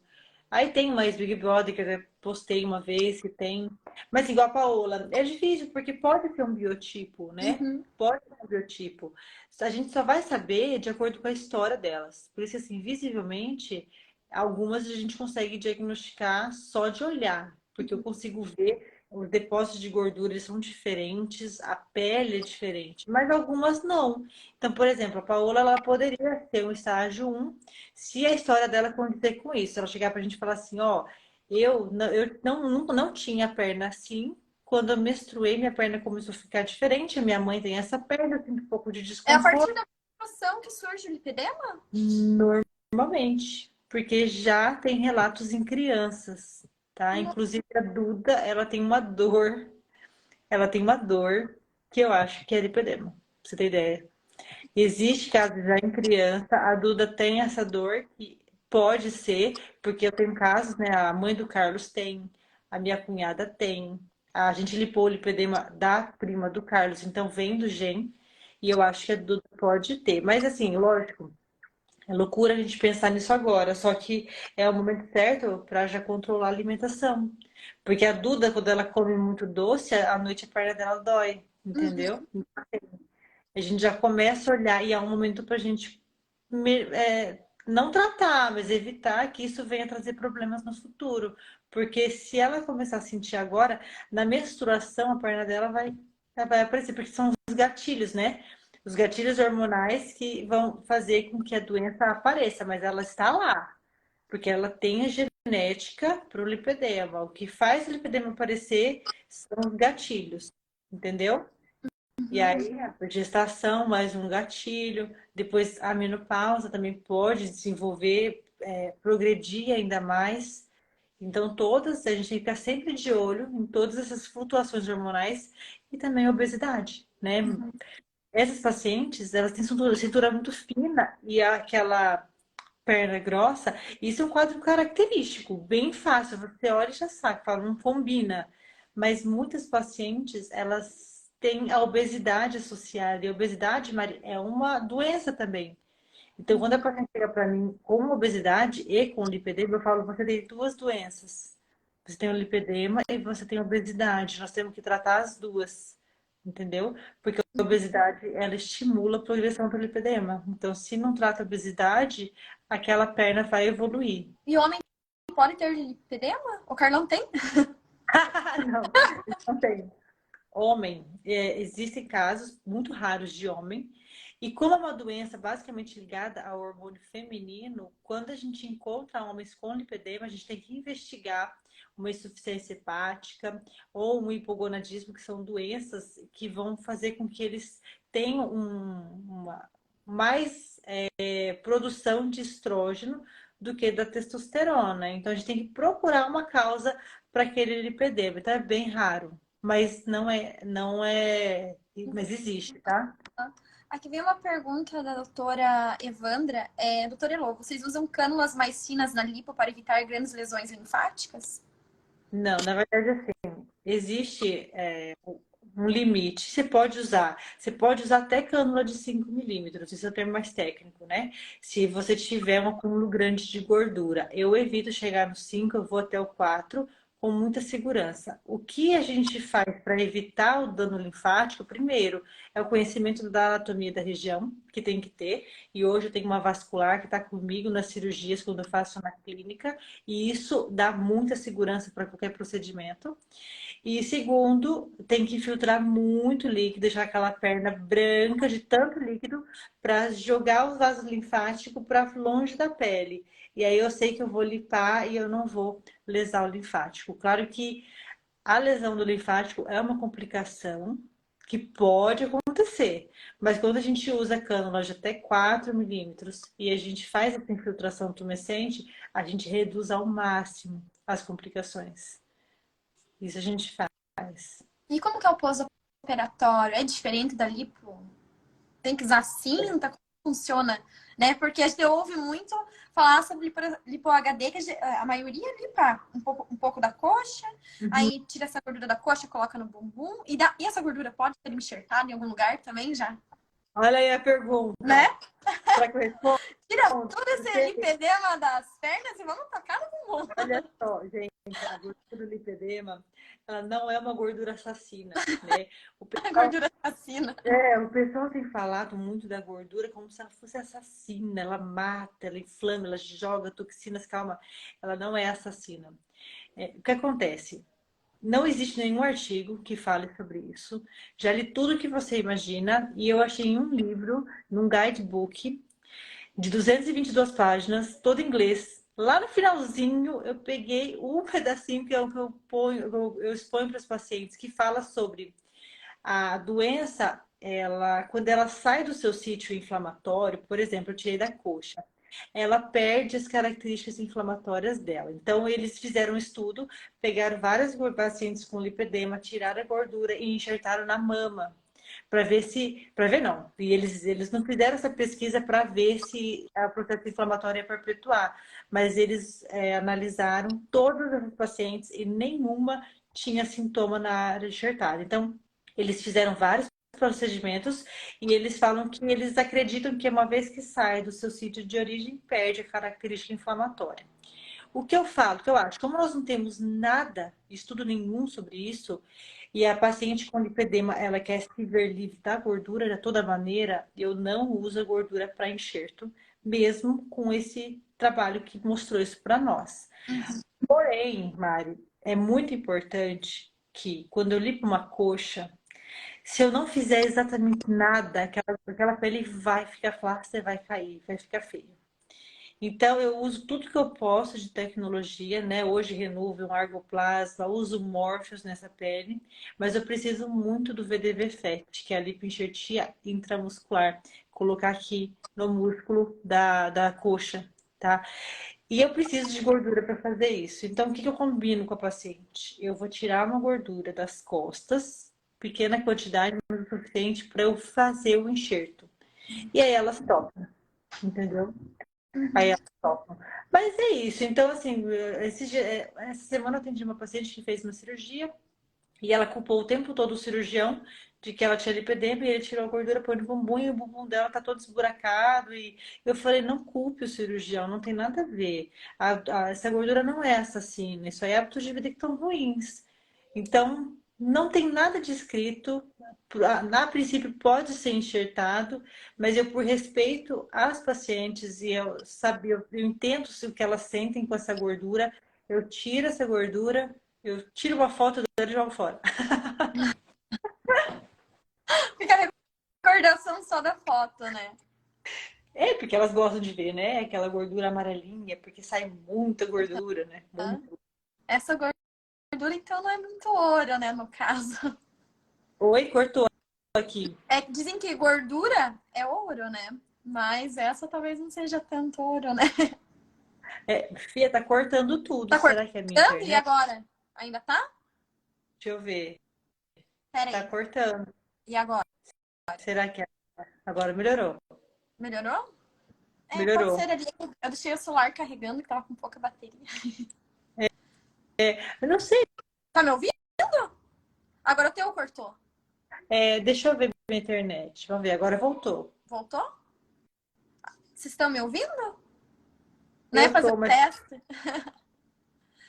Aí tem mais Big Brother que eu já postei uma vez que tem. Mas igual a Paola, é difícil porque pode ser um biotipo, né? Uhum. Pode ser um biotipo. A gente só vai saber de acordo com a história delas. Por isso, assim, visivelmente, algumas a gente consegue diagnosticar só de olhar, porque eu consigo ver os depósitos de gordura eles são diferentes, a pele é diferente, mas algumas não. Então, por exemplo, a Paola ela poderia ter um estágio um se a história dela condizer com isso. Ela chegar pra gente e falar assim, ó, eu não tinha a perna assim, quando eu menstruei, minha perna começou a ficar diferente, a minha mãe tem essa perna, eu sinto um pouco de É a desconforto. partir da menstruação que surge o lipedema? Normalmente, porque já tem relatos em crianças, tá? Inclusive a Duda, ela tem uma dor que eu acho que é lipedema, pra você ter ideia. Existe casos já em criança, a Duda tem essa dor que pode ser, porque eu tenho casos, né? A mãe do Carlos tem, a minha cunhada tem, a gente lipou o lipedema da prima do Carlos, então vem do gene, e eu acho que a Duda pode ter. Mas assim, lógico, é loucura a gente pensar nisso agora, só que é o momento certo para já controlar a alimentação. Porque a Duda, quando ela come muito doce, à noite a perna dela dói, Uhum. entendeu? A gente já começa a olhar e é um momento para a gente não tratar, mas evitar que isso venha trazer problemas no futuro. Porque se ela começar a sentir agora, na menstruação a perna dela vai aparecer, porque são os gatilhos, né? Os gatilhos hormonais que vão fazer com que a doença apareça, mas ela está lá, porque ela tem a genética para o lipedema. O que faz o lipedema aparecer são os gatilhos, entendeu? E aí, a gestação, mais um gatilho. Depois, a menopausa também pode desenvolver, progredir ainda mais. Então, a gente tem que ficar sempre de olho em todas essas flutuações hormonais e também a obesidade, né? Essas pacientes, elas têm cintura muito fina e aquela perna grossa, isso é um quadro característico, bem fácil. Você olha e já sabe, fala, não combina. Mas muitas pacientes, elas têm a obesidade associada, e a obesidade, Mari, é uma doença também. Então, quando a Uhum. paciente chega para mim com obesidade e com lipedema, eu falo, você tem duas doenças. Você tem o lipedema e você tem a obesidade. Nós temos que tratar as duas, entendeu? Porque a obesidade, ela estimula a progressão do lipedema. Então, se não trata a obesidade, aquela perna vai evoluir. E o homem pode ter lipedema? O Carlão tem? Não, não tem. Homem, existem casos muito raros de homem, e como é uma doença basicamente ligada ao hormônio feminino, quando a gente encontra homens com lipedema, a gente tem que investigar uma insuficiência hepática ou um hipogonadismo, que são doenças que vão fazer com que eles tenham uma mais produção de estrógeno do que da testosterona. Então a gente tem que procurar uma causa para aquele lipedema. Então é bem raro. Mas mas existe, tá? Aqui vem uma pergunta da doutora Evandra. Doutora Elô, vocês usam cânulas mais finas na lipo para evitar grandes lesões linfáticas? Não, na verdade, assim, existe um limite. Você pode usar até cânula de 5 milímetros, esse é o termo mais técnico, né? Se você tiver um acúmulo grande de gordura. Eu evito chegar no 5, eu vou até o 4 com muita segurança. O que a gente faz para evitar o dano linfático, primeiro, é o conhecimento da anatomia da região, que tem que ter. E hoje eu tenho uma vascular que está comigo nas cirurgias quando eu faço na clínica, e isso dá muita segurança para qualquer procedimento. E segundo, tem que filtrar muito líquido, deixar aquela perna branca de tanto líquido para jogar o vaso linfático para longe da pele. E aí eu sei que eu vou limpar e eu não vou lesar o linfático. Claro que a lesão do linfático é uma complicação que pode acontecer, mas quando a gente usa cânula de até 4 milímetros e a gente faz essa infiltração tumescente, a gente reduz ao máximo as complicações. Isso a gente faz. E como que é o pós-operatório? É diferente da lipo? Tem que usar cinta? Como funciona? Né? Porque a gente ouve muito falar sobre lipo HD, que a maioria limpa um pouco da coxa, Uhum. aí tira essa gordura da coxa, coloca no bumbum, e essa gordura pode ser enxertada em algum lugar também já? Olha aí a pergunta. Né? Será que eu respondo? Tira todo esse Porque, lipedema das pernas e vamos tocar no bumbum. olha só, gente, a gordura do lipedema, ela não é uma gordura assassina, né? O A pessoal, gordura assassina. o pessoal tem falado muito da gordura como se ela fosse assassina. Ela mata, ela inflama, ela joga toxinas. Calma, ela não é assassina. O que acontece? Não existe nenhum artigo que fale sobre isso. Já li tudo que você imagina e eu achei em um livro, num guidebook, de 222 páginas, todo em inglês. Lá no finalzinho, eu peguei um pedacinho que é o que eu exponho para os pacientes, que fala sobre a doença, quando ela sai do seu sítio inflamatório, por exemplo, eu tirei da coxa, ela perde as características inflamatórias dela. Então, eles fizeram um estudo, pegaram vários pacientes com lipedema, tiraram a gordura e enxertaram na mama para ver se, para ver não, e eles não fizeram essa pesquisa para ver se a processo inflamatório ia perpetuar, mas eles analisaram todas as pacientes e nenhuma tinha sintoma na área enxertada. Então, eles fizeram vários procedimentos e eles falam que eles acreditam que uma vez que sai do seu sítio de origem, perde a característica inflamatória. O que eu falo, que eu acho, como nós não temos nada, estudo nenhum sobre isso, e a paciente com lipedema, ela quer se ver livre da gordura de toda maneira, eu não uso a gordura para enxerto, mesmo com esse trabalho que mostrou isso para nós. Porém, Mari, é muito importante que quando eu lipo uma coxa, se eu não fizer exatamente nada, aquela pele vai ficar flácida, vai cair, vai ficar feia. Então, eu uso tudo que eu posso de tecnologia, né? Hoje, Renuvium, Argoplasma, uso Morpheus nessa pele, mas eu preciso muito do VDV Fat, que é a lipoenxertia intramuscular, colocar aqui no músculo da coxa, tá? E eu preciso de gordura para fazer isso. Então, o que eu combino com a paciente? Eu vou tirar uma gordura das costas, pequena quantidade, mas o suficiente para eu fazer o enxerto. E aí elas topam, entendeu? Aí Uhum. elas topam. Mas é isso. Então, assim, essa semana eu atendi uma paciente que fez uma cirurgia e ela culpou o tempo todo o cirurgião de que ela tinha lipedema e ele tirou a gordura, pôs no bumbum e o bumbum dela tá todo esburacado. E eu falei, não culpe o cirurgião, não tem nada a ver. Essa gordura não é assassina, isso aí é hábitos de vida que estão ruins. Então, não tem nada de escrito. A princípio pode ser enxertado, mas eu, por respeito às pacientes e eu entendo o que elas sentem com essa gordura, eu tiro essa gordura, eu tiro uma foto dela e jogo fora. Fica a recordação só da foto, né? É, porque elas gostam de ver, né? Aquela gordura amarelinha, porque sai muita gordura, né? Muito. Essa gordura, então, não é muito ouro, né, no caso. Oi, cortou aqui. É, dizem que gordura é ouro, né? Mas essa talvez não seja tanto ouro, né? É, Fia, tá cortando tudo. Tá Será que é minha cortando? E internet? agora? Ainda tá? Deixa eu ver. Pera Tá aí. cortando. E agora? Será que agora melhorou? Melhorou? É, pode Melhorou. ser ali. Eu deixei o celular carregando, que tava com pouca bateria. Eu não sei. Tá me ouvindo? Agora o teu cortou. Deixa eu ver minha internet. Vamos ver, agora voltou. Voltou? Vocês estão me ouvindo? Né? Eu Fazer tô, o mas teste.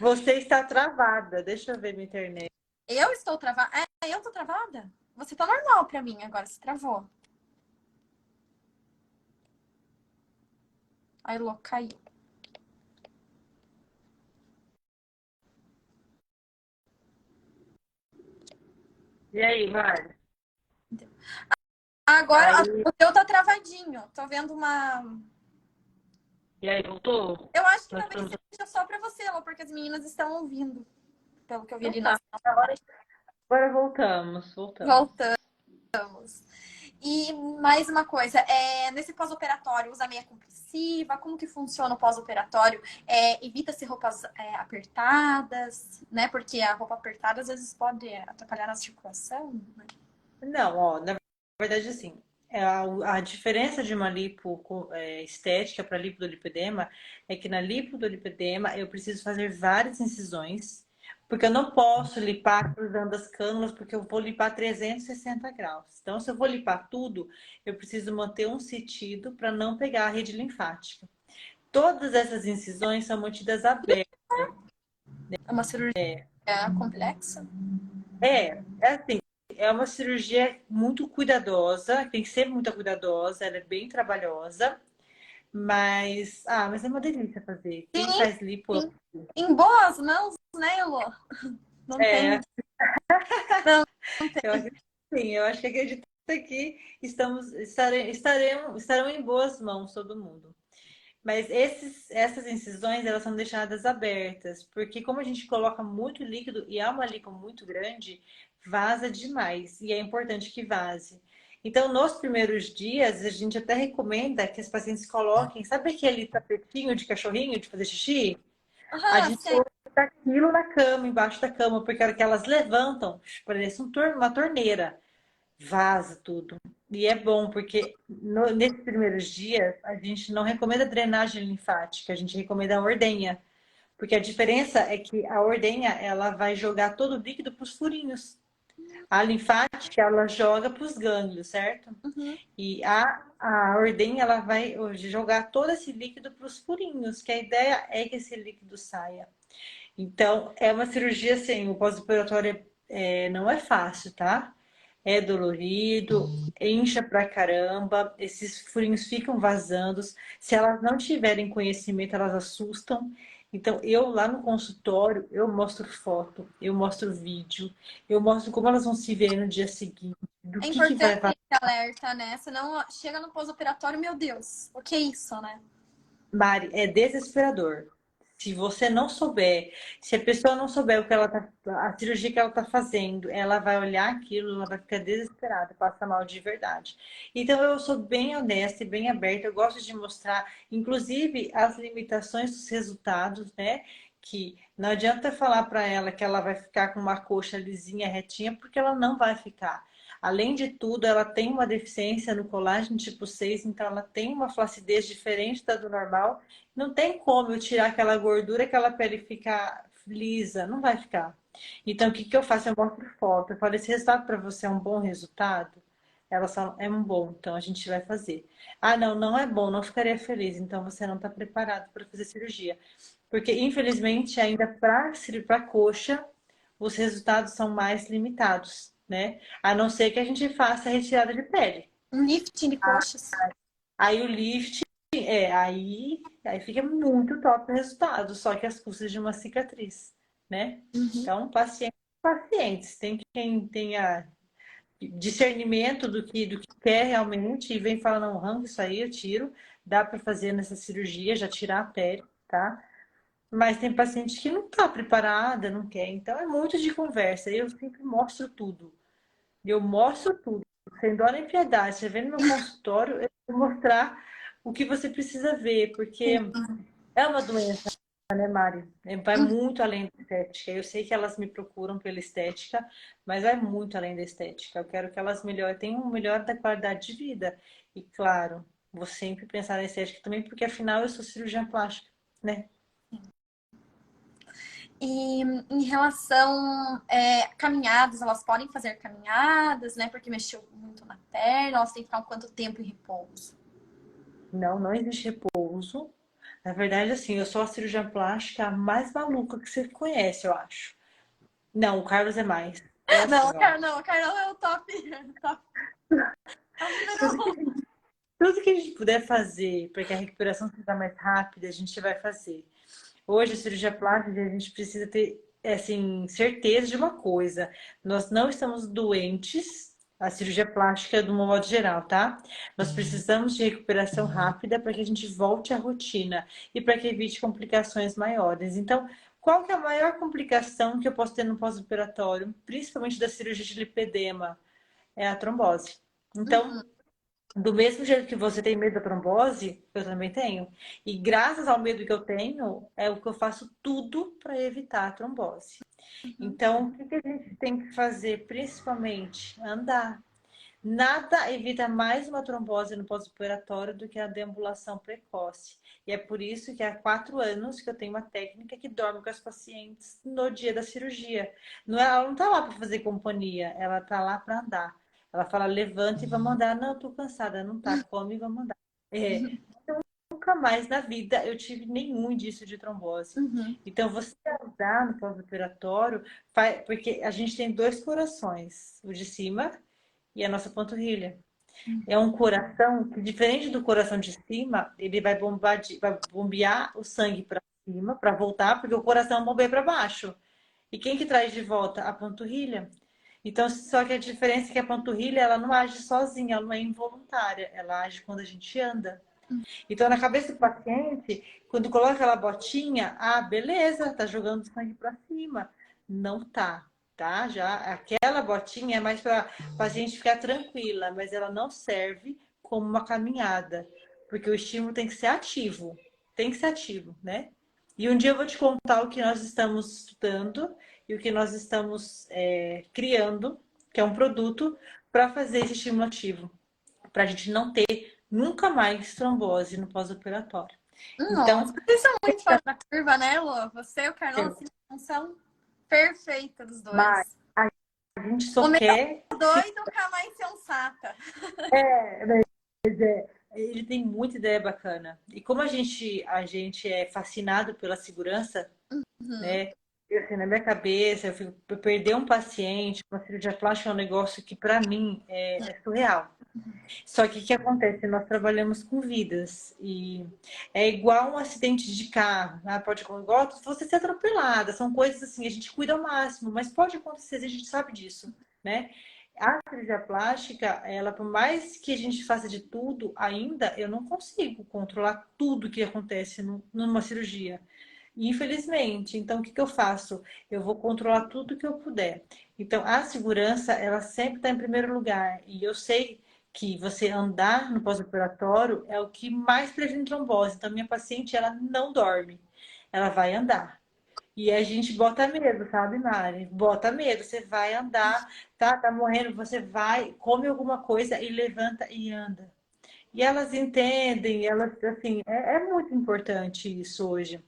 você está travada. Deixa eu ver minha internet. Eu estou travada? É, eu tô travada? Você tá normal pra mim agora, se travou. Aí, louco, caiu. E aí, vai? Agora, Aí, o teu tá travadinho. Tô vendo uma. e aí, voltou? Eu acho que Nós talvez estamos... seja só pra você, Lô, porque as meninas estão ouvindo. Pelo que eu vi Então ali na tá. Agora voltamos, voltamos. voltamos. E mais uma coisa, nesse pós-operatório, usa meia compressiva? Como que funciona o pós-operatório? Evita-se roupas apertadas, né? Porque a roupa apertada às vezes pode atrapalhar na circulação, né? Não, ó, na verdade, assim, a diferença de uma lipo estética para lipodolipedema é que na lipodolipedema eu preciso fazer várias incisões, porque eu não posso lipar cruzando as cânulas, porque eu vou lipar 360 graus. Então, se eu vou lipar tudo, eu preciso manter um sentido para não pegar a rede linfática. Todas essas incisões são mantidas abertas. É uma cirurgia complexa. É assim, é uma cirurgia muito cuidadosa, tem que ser muito cuidadosa, ela é bem trabalhosa, mas é uma delícia fazer. Quem Sim, faz lipo, sim. Em boas mãos, né, Elô? Não é, tem. Não, não eu tem. acho que sim, eu acho que acredito que estarão em boas mãos todo mundo. Mas essas incisões, elas são deixadas abertas, porque como a gente coloca muito líquido e é uma lipo muito grande, vaza demais, e é importante que vaze. Então, nos primeiros dias, a gente até recomenda que os pacientes coloquem, sabe aquele tapetinho de cachorrinho de fazer xixi? A Aham, gente sei. coloca aquilo na cama, embaixo da cama, porque a hora que elas levantam, parece uma torneira, vaza tudo. E é bom, porque nesses primeiros dias a gente não recomenda drenagem linfática, a gente recomenda a ordenha. Porque a diferença é que a ordenha ela vai jogar todo o líquido para os furinhos. A linfática ela joga para os gânglios, certo? Uhum. E a ordenha ela vai jogar todo esse líquido para os furinhos, que a ideia é que esse líquido saia. Então, é uma cirurgia assim, o pós-operatório não é fácil, tá? É dolorido, incha pra caramba, esses furinhos ficam vazando. Se elas não tiverem conhecimento, elas assustam. Então, eu lá no consultório, eu mostro foto, eu mostro vídeo, eu mostro como elas vão se ver no dia seguinte, do É que vai importante vazar. esse alerta, né? Senão chega no pós-operatório, meu Deus, o que é isso, né? Mari, é desesperador. Se você não souber, se a pessoa não souber o que ela tá, a cirurgia que ela está fazendo, ela vai olhar aquilo, ela vai ficar desesperada, passa mal de verdade. Então eu sou bem honesta e bem aberta, eu gosto de mostrar, inclusive, as limitações dos resultados, né? que não adianta falar para ela que ela vai ficar com uma coxa lisinha, retinha, porque ela não vai ficar. Além de tudo, ela tem uma deficiência no colágeno tipo 6, então ela tem uma flacidez diferente da do normal. Não tem como eu tirar aquela gordura, aquela pele ficar lisa, não vai ficar. Então, o que que eu faço? Eu mostro foto. Eu falo, esse resultado para você é um bom resultado? Ela só é um bom, então a gente vai fazer. Ah, não, não é bom, não ficaria feliz, então você não está preparado para fazer cirurgia. Porque, infelizmente, ainda para coxa, os resultados são mais limitados, né? A não ser que a gente faça a retirada de pele. Um lifting de coxas. Aí o lift, aí fica muito top o resultado, só que às custas de uma cicatriz, né? Uhum. Então, pacientes, tem quem tenha discernimento do que quer realmente e vem falar, não, arranca isso aí, eu tiro, dá para fazer nessa cirurgia, já tirar a pele, tá? Mas tem paciente que não está preparada, não quer. Então é muito de conversa. Eu sempre mostro tudo. Eu mostro tudo. Sem dó nem piedade. Você vem no meu consultório, eu vou mostrar o que você precisa ver, porque é uma doença, né, Mari? Vai muito além da estética. Eu sei que elas me procuram pela estética, mas vai muito além da estética. Eu quero que elas melhorem, tenham um melhor da qualidade de vida. E claro, vou sempre pensar na estética também, porque afinal eu sou cirurgiã plástica, né? E em relação caminhadas, elas podem fazer caminhadas, né? Porque mexeu muito na perna, elas têm que ficar um quanto tempo em repouso? Não, não existe repouso. Na verdade, assim, eu sou a cirurgiã plástica mais maluca que você conhece, eu acho. Não, o Carlos é mais. É Não, assim, ó. Não, o Carol é o top, top, é o número Tudo que, um. tudo que a gente puder fazer para que a recuperação seja mais rápida, a gente vai fazer. Hoje, a cirurgia plástica, a gente precisa ter, assim, certeza de uma coisa. Nós não estamos doentes, a cirurgia plástica, de um modo geral, tá? Nós precisamos de recuperação rápida para que a gente volte à rotina e para que evite complicações maiores. Então, qual que é a maior complicação que eu posso ter no pós-operatório, principalmente da cirurgia de lipedema? É a trombose. Então, Uhum. do mesmo jeito que você tem medo da trombose, eu também tenho. E graças ao medo que eu tenho, é o que eu faço tudo para evitar a trombose. Uhum. Então, o que que a gente tem que fazer, principalmente? Andar. Nada evita mais uma trombose no pós-operatório do que a deambulação precoce. E é por isso que há 4 anos que eu tenho uma técnica que dorme com as pacientes no dia da cirurgia. Ela não está lá para fazer companhia, ela está lá para andar. Ela fala, levanta e vamos andar. Não, estou cansada, não tá, come e vamos andar. É, nunca mais na vida eu tive nenhum indício de trombose. Uhum. Então, você andar no pós-operatório, porque a gente tem dois corações, o de cima e a nossa panturrilha. É um coração que, diferente do coração de cima, ele vai bombear o sangue para cima, para voltar, porque o coração bombeia para baixo. E quem que traz de volta? A panturrilha. Então, só que a diferença é que a panturrilha, ela não age sozinha, ela não é involuntária, ela age quando a gente anda. Então, na cabeça do paciente, quando coloca aquela botinha, ah, beleza, tá jogando sangue para cima. Não tá, tá? Já aquela botinha é mais para a paciente ficar tranquila, mas ela não serve como uma caminhada, porque o estímulo tem que ser ativo, tem que ser ativo, né? E um dia eu vou te contar o que nós estamos estudando e o que nós estamos criando, que é um produto para fazer esse estímulo ativo, para a gente não ter nunca mais trombose no pós-operatório. Nossa, Então, vocês são muito fora da curva, né, Lu? Você e o Carlão, assim, são perfeita dos mas dois. a gente O só meu quer. doido com a mãe sensata. Ele tem muita ideia bacana. E como a gente é fascinado pela segurança, Uhum. né? Eu, assim, na minha cabeça, eu perder um paciente, uma cirurgia plástica é um negócio que, para mim, é surreal. Só que o que acontece? Nós trabalhamos com vidas e é igual um acidente de carro, né? Pode igual você ser atropelada, são coisas assim, a gente cuida ao máximo, mas pode acontecer, a gente sabe disso, né? A cirurgia plástica, ela, por mais que a gente faça de tudo, ainda eu não consigo controlar tudo que acontece numa cirurgia. Infelizmente, então o que que eu faço? Eu vou controlar tudo que eu puder. Então, a segurança, ela sempre está em primeiro lugar. E eu sei que você andar no pós-operatório é o que mais previne trombose. Então, minha paciente, ela não dorme. Ela vai andar. E a gente bota medo, sabe, Mari? Bota medo. Você vai andar, tá morrendo, você vai, come alguma coisa e levanta e anda. E elas entendem, elas, assim, é muito importante isso hoje.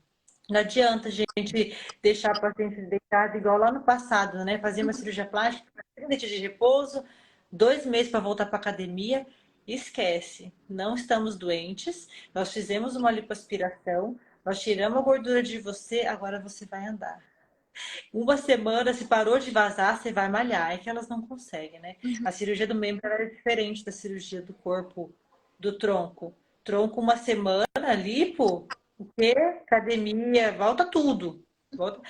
Não adianta a gente deixar a paciente deitada igual lá no passado, né? Fazia uma cirurgia plástica, 30 dias de repouso, 2 meses para voltar para academia. Esquece, não estamos doentes. Nós fizemos uma lipoaspiração, nós tiramos a gordura de você, agora você vai andar. Uma semana, se parou de vazar, você vai malhar. É que elas não conseguem, né? A cirurgia do membro era diferente da cirurgia do corpo, do tronco. Tronco, uma semana, lipo, o quê? Academia, volta tudo. Volta...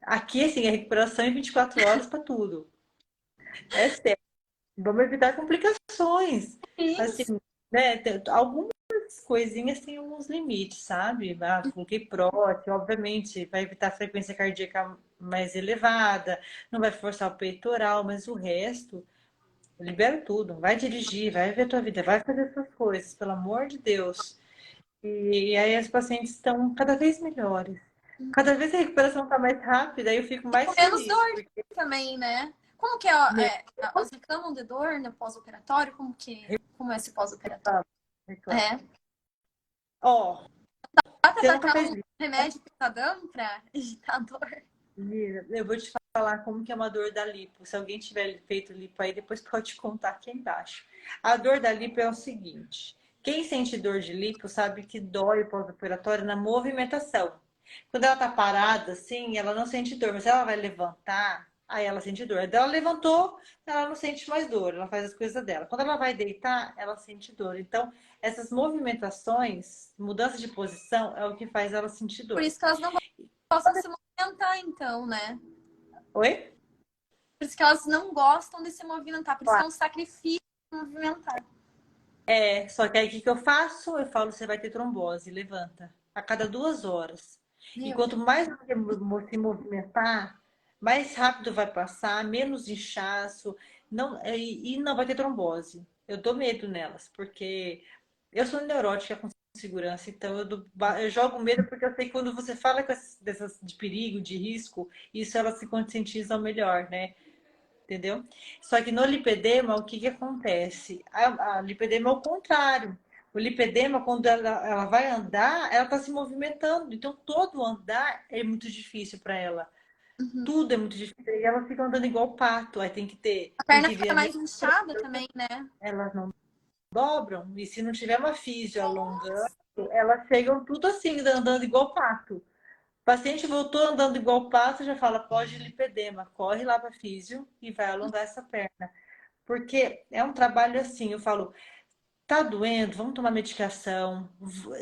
Aqui, assim, a recuperação em 24 horas para tudo. É sério. Vamos evitar complicações. Assim, Isso. né? Algumas coisinhas têm alguns limites, sabe? Ah, coloquei prótese, obviamente, vai evitar a frequência cardíaca mais elevada, não vai forçar o peitoral, mas o resto, libera tudo. Vai dirigir, vai ver a tua vida, vai fazer essas coisas, pelo amor de Deus. E aí as pacientes estão cada vez melhores. Cada vez a recuperação está mais rápida, aí eu fico E com mais menos feliz, dor porque também, né? Como que é, elas reclamam de dor no pós-operatório? Como é esse pós-operatório? reclama, reclama. É. Ó, Dá pra você nunca tacar fez um isso, né? remédio pesadão pra evitar a dor? Menina, eu vou te falar como que é uma dor da lipo. Se alguém tiver feito lipo aí, depois pode contar aqui embaixo. A dor da lipo é o seguinte: quem sente dor de lipo sabe que dói pós-operatório na movimentação. Quando ela tá parada, assim, ela não sente dor, mas ela vai levantar, aí ela sente dor. Daí ela levantou, ela não sente mais dor, ela faz as coisas dela. Quando ela vai deitar, ela sente dor. Então, essas movimentações, mudança de posição, é o que faz ela sentir Por dor. isso que elas não gostam de se movimentar, então, né? Oi? Por isso que elas não gostam de se movimentar. Por isso que é um sacrifício se movimentar. É, só que aí o que que eu faço? Eu falo, você vai ter trombose, levanta. A cada 2 horas. E Meu quanto Deus. mais você se movimentar, mais rápido vai passar, menos inchaço, não, e não vai ter trombose. Eu dou medo nelas, porque eu sou neurótica com segurança, então eu jogo medo porque eu sei que quando você fala com dessas de perigo, de risco, isso elas se conscientizam melhor, né? Entendeu? Só que no lipedema, o que que acontece? A lipedema é o contrário. O lipedema, quando ela vai andar, ela está se movimentando. Então, todo andar é muito difícil para ela. Uhum. Tudo é muito difícil. E ela fica andando igual pato. Aí A tem perna que ver fica a minha. mais inchada também, né? Elas não dobram. E se não tiver uma físio alongando, Nossa. elas chegam tudo assim, andando igual pato. O paciente voltou andando igual pato, já fala, pode lipedema. Corre lá para físio e vai alongar essa perna. Porque é um trabalho assim, eu falo, tá doendo, vamos tomar medicação,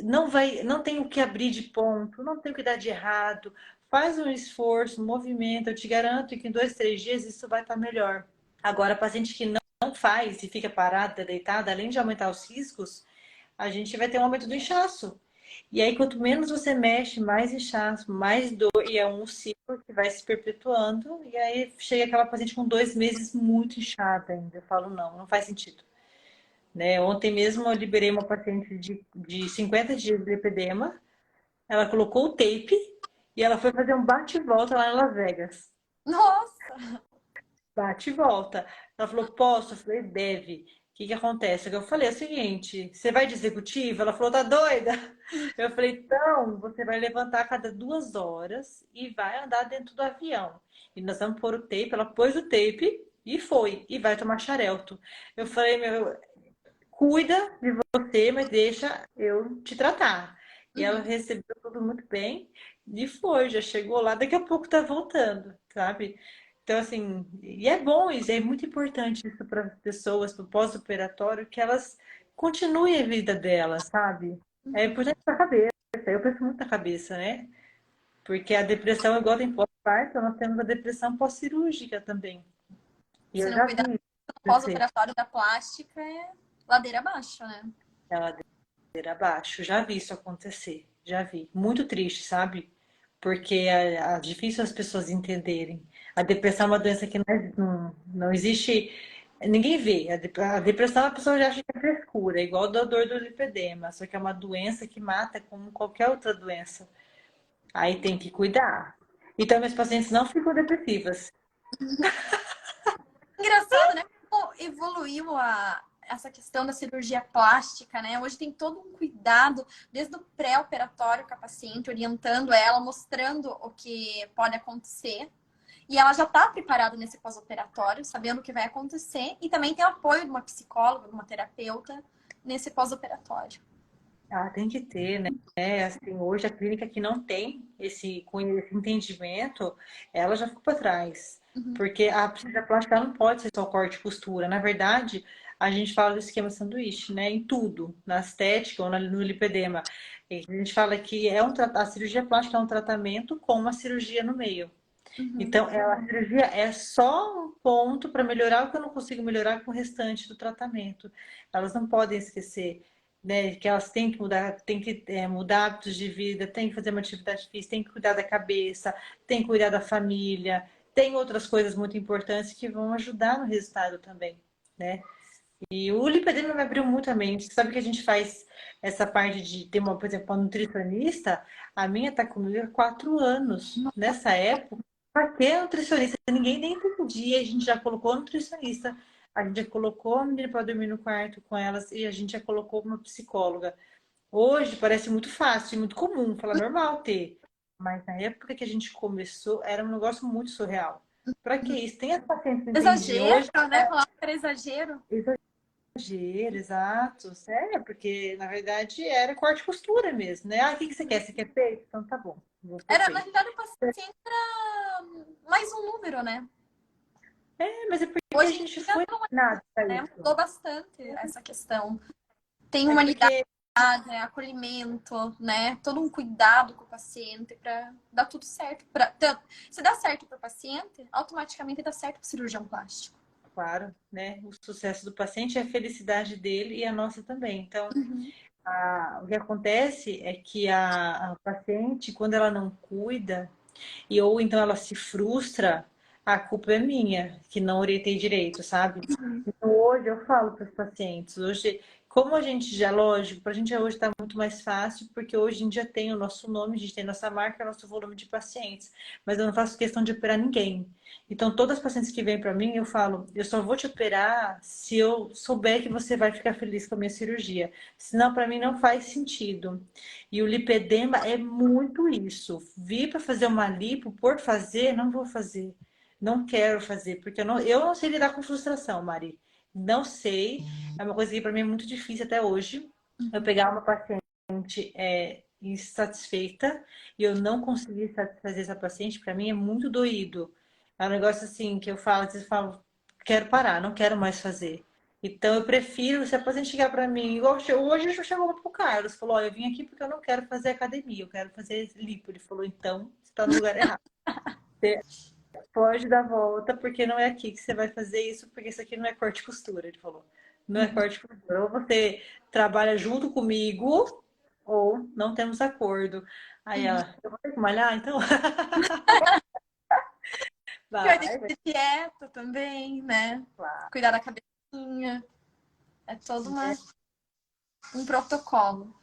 não vai, não tem o que abrir de ponto, não tem o que dar de errado, faz um esforço, movimenta, eu te garanto que em 2, 3 dias isso vai estar melhor. Agora, paciente que não faz e fica parada, deitada, além de aumentar os riscos, a gente vai ter um aumento do inchaço. E aí, quanto menos você mexe, mais inchaço, mais dor, e é um ciclo que vai se perpetuando, e aí chega aquela paciente com 2 meses muito inchada ainda. Eu falo, não, não faz sentido. Né? Ontem mesmo eu liberei uma paciente de 50 dias de lipedema, ela colocou o tape e ela foi fazer um bate e volta lá em Las Vegas. Nossa. Bate e volta. Ela falou, posso? Eu falei, deve. O que que acontece? Eu falei, é o seguinte, você vai de executivo? Ela falou, tá doida? Eu falei, então, você vai levantar a cada 2 horas e vai andar dentro do avião. E nós vamos pôr o tape. Ela pôs o tape e foi. E vai tomar xarelto. Eu falei, meu, cuida de você, mas deixa eu te tratar. E ela Uhum. recebeu tudo muito bem e foi, já chegou lá, daqui a pouco tá voltando, sabe? Então, assim, e é bom isso, é muito importante isso para as pessoas, para o pós-operatório, que elas continuem a vida delas, sabe? É Uhum. importante para a cabeça, eu penso muito na cabeça, né? Porque a depressão, igual tem pós-parto, nós temos a depressão pós-cirúrgica também. E Se eu não já cuidar vi do acontecer. pós-operatório da plástica, é ladeira abaixo, né? Ladeira abaixo. Já vi isso acontecer, já vi. Muito triste, sabe? Porque é difícil as pessoas entenderem. A depressão é uma doença que não existe, ninguém vê. A depressão a pessoa já acha que é frescura, é igual a dor do lipedema, só que é uma doença que mata como qualquer outra doença. Aí tem que cuidar. Então, meus pacientes não ficam depressivas. Engraçado, né? Como evoluiu essa questão da cirurgia plástica, né? Hoje tem todo um cuidado, desde o pré-operatório com a paciente, orientando ela, mostrando o que pode acontecer. E ela já está preparada nesse pós-operatório, sabendo o que vai acontecer. E também tem o apoio de uma psicóloga, de uma terapeuta, nesse pós-operatório. Ah, tem que ter, né? Assim, hoje a clínica que não tem esse entendimento, ela já ficou para trás. Porque a cirurgia plástica ela não pode ser só corte e costura. Na verdade, a gente fala do esquema sanduíche, né? Em tudo, na estética ou no lipedema. E a gente fala que a cirurgia plástica é um tratamento com uma cirurgia no meio. Então, a cirurgia é só um ponto para melhorar o que eu não consigo melhorar com o restante do tratamento. Elas não podem esquecer, né, que elas têm que mudar, mudar hábitos de vida, têm que fazer uma atividade física, têm que cuidar da cabeça, têm que cuidar da família, tem outras coisas muito importantes que vão ajudar no resultado também, né? E o lipedema me abriu muito a mente. Sabe que a gente faz essa parte de ter por exemplo, uma nutricionista? A minha está comigo há 4 anos. Nessa época, para que nutricionista? Ninguém nem entendia. A gente já colocou nutricionista, a gente já colocou a menina para dormir no quarto com elas e a gente já colocou uma psicóloga. Hoje parece muito fácil, muito comum, fala normal ter. Mas na época que a gente começou, era um negócio muito surreal. Para que isso? Tem as pacientes que entendem Exagero, hoje. né? Falar que era exagero. Exagero, exato. Sério, porque na verdade era corte e costura mesmo, né? Ah, o que que você quer? Você quer peito? Então tá bom, vou ter Era, na peito. realidade, o paciente era mais um número, né? É, mas é porque a Hoje em gente dia foi não, nada pra né? isso. Mudou bastante essa questão. Tem É humanidade, porque, né? Acolhimento, né? Todo um cuidado com o paciente para dar tudo certo. Se dá certo para o paciente, automaticamente dá certo para o cirurgião plástico. claro, né? O sucesso do paciente é a felicidade dele e a nossa também. Então, o que acontece é que a paciente, quando ela não cuida, ou então ela se frustra, a culpa é minha, que não orientei direito, sabe? Então, hoje eu falo para os pacientes, hoje, como a gente já, lógico, para a gente hoje está muito mais fácil, porque hoje em dia tem o nosso nome, a gente tem nossa marca, nosso volume de pacientes, mas eu não faço questão de operar ninguém. Então, todas as pacientes que vêm para mim, eu falo, eu só vou te operar se eu souber que você vai ficar feliz com a minha cirurgia. Senão, para mim, não faz sentido. E o lipedema é muito isso. Vir para fazer uma lipo, por fazer, não vou fazer. Não quero fazer, porque eu não sei lidar com frustração, Mari. Não sei. É uma coisa que para mim é muito difícil até hoje. Eu pegar uma paciente insatisfeita e eu não conseguir satisfazer essa paciente, para mim é muito doído. É um negócio assim que eu falo, às vezes eu falo, quero parar, não quero mais fazer. Então eu prefiro, se a paciente chegar para mim, igual hoje eu chegou pro Carlos, falou, ó, eu vim aqui porque eu não quero fazer academia, eu quero fazer lipo. Ele falou, então, você está no lugar errado. Pode dar volta, porque não é aqui que você vai fazer isso, porque isso aqui não é corte e costura, ele falou. Não é corte e costura. Ou você trabalha junto comigo, ou não temos acordo. Aí ela, eu vou ter que malhar, então? Vai ter que Vai, ter dieta também, né? claro. Cuidar da cabecinha. É todo um protocolo.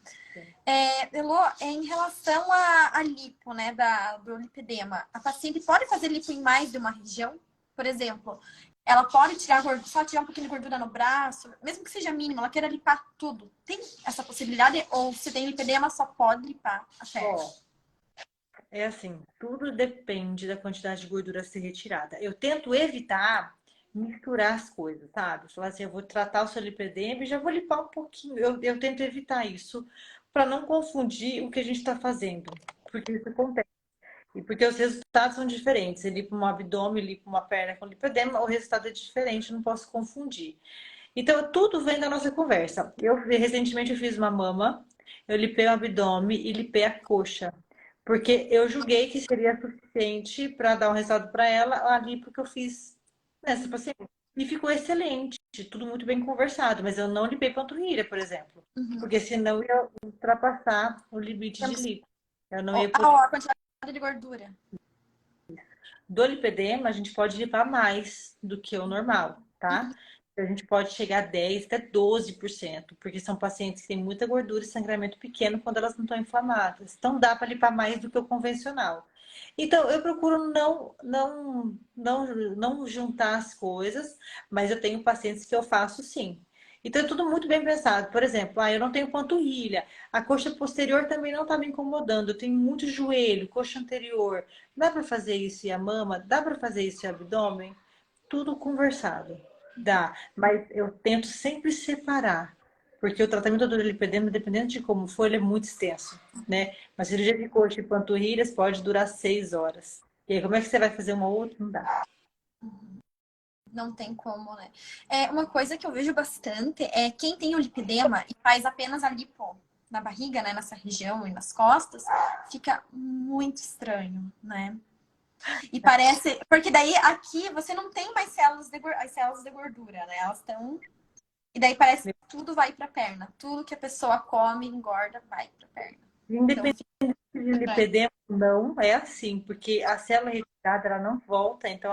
Elô, em relação à lipo, né, do lipedema, a paciente pode fazer lipo em mais de uma região? Por exemplo, ela pode tirar gordura, só tirar um pouquinho de gordura no braço, mesmo que seja mínima, ela queira limpar tudo. Tem essa possibilidade? Ou se tem lipedema, só pode limpar a perna? Ó, é assim, tudo depende da quantidade de gordura a ser retirada. Eu tento evitar misturar as coisas, sabe? Falar assim, eu vou tratar o seu lipedema e já vou limpar um pouquinho. Eu tento evitar isso para não confundir o que a gente está fazendo, porque isso acontece. E porque os resultados são diferentes. Ele limpa um abdômen, limpa uma perna com lipedema, o resultado é diferente, não posso confundir. Então, tudo vem da nossa conversa. Recentemente eu fiz uma mama, eu limpei o abdômen e limpei a coxa. Porque eu julguei que seria suficiente para dar um resultado para ela ali, porque eu fiz nessa paciente. E ficou excelente, tudo muito bem conversado. Mas eu não limpei panturrilha, por exemplo. Porque senão eu ia ultrapassar o limite de lipo. Eu não ia poder. A quantidade de gordura. Do lipedema, a gente pode limpar mais do que o normal, tá? a gente pode chegar a 10, até 12%, porque são pacientes que têm muita gordura e sangramento pequeno quando elas não estão inflamadas. Então dá para limpar mais do que o convencional. Então eu procuro não juntar as coisas, mas eu tenho pacientes que eu faço sim. Então é tudo muito bem pensado. Por exemplo, eu não tenho panturrilha, a coxa posterior também não está me incomodando, eu tenho muito joelho, coxa anterior. Dá para fazer isso e a mama? Dá para fazer isso e o abdômen? Tudo conversado. Dá, mas eu tento sempre separar, porque o tratamento do lipedema, dependendo de como for, ele é muito extenso, né? Uma cirurgia de coxa e panturrilhas pode durar 6 horas. E aí, como é que você vai fazer uma outra? Não dá. Não tem como, né? Uma coisa que eu vejo bastante é quem tem o lipedema e faz apenas a lipo na barriga, né? Nessa região e nas costas, fica muito estranho, né? E parece. Porque daí aqui você não tem mais as células de gordura, né? Elas estão. E daí parece que tudo vai pra perna. Tudo que a pessoa come, engorda, vai pra perna. Então Independente fica de estranho. lipedema, não é assim, porque a célula retirada ela não volta, então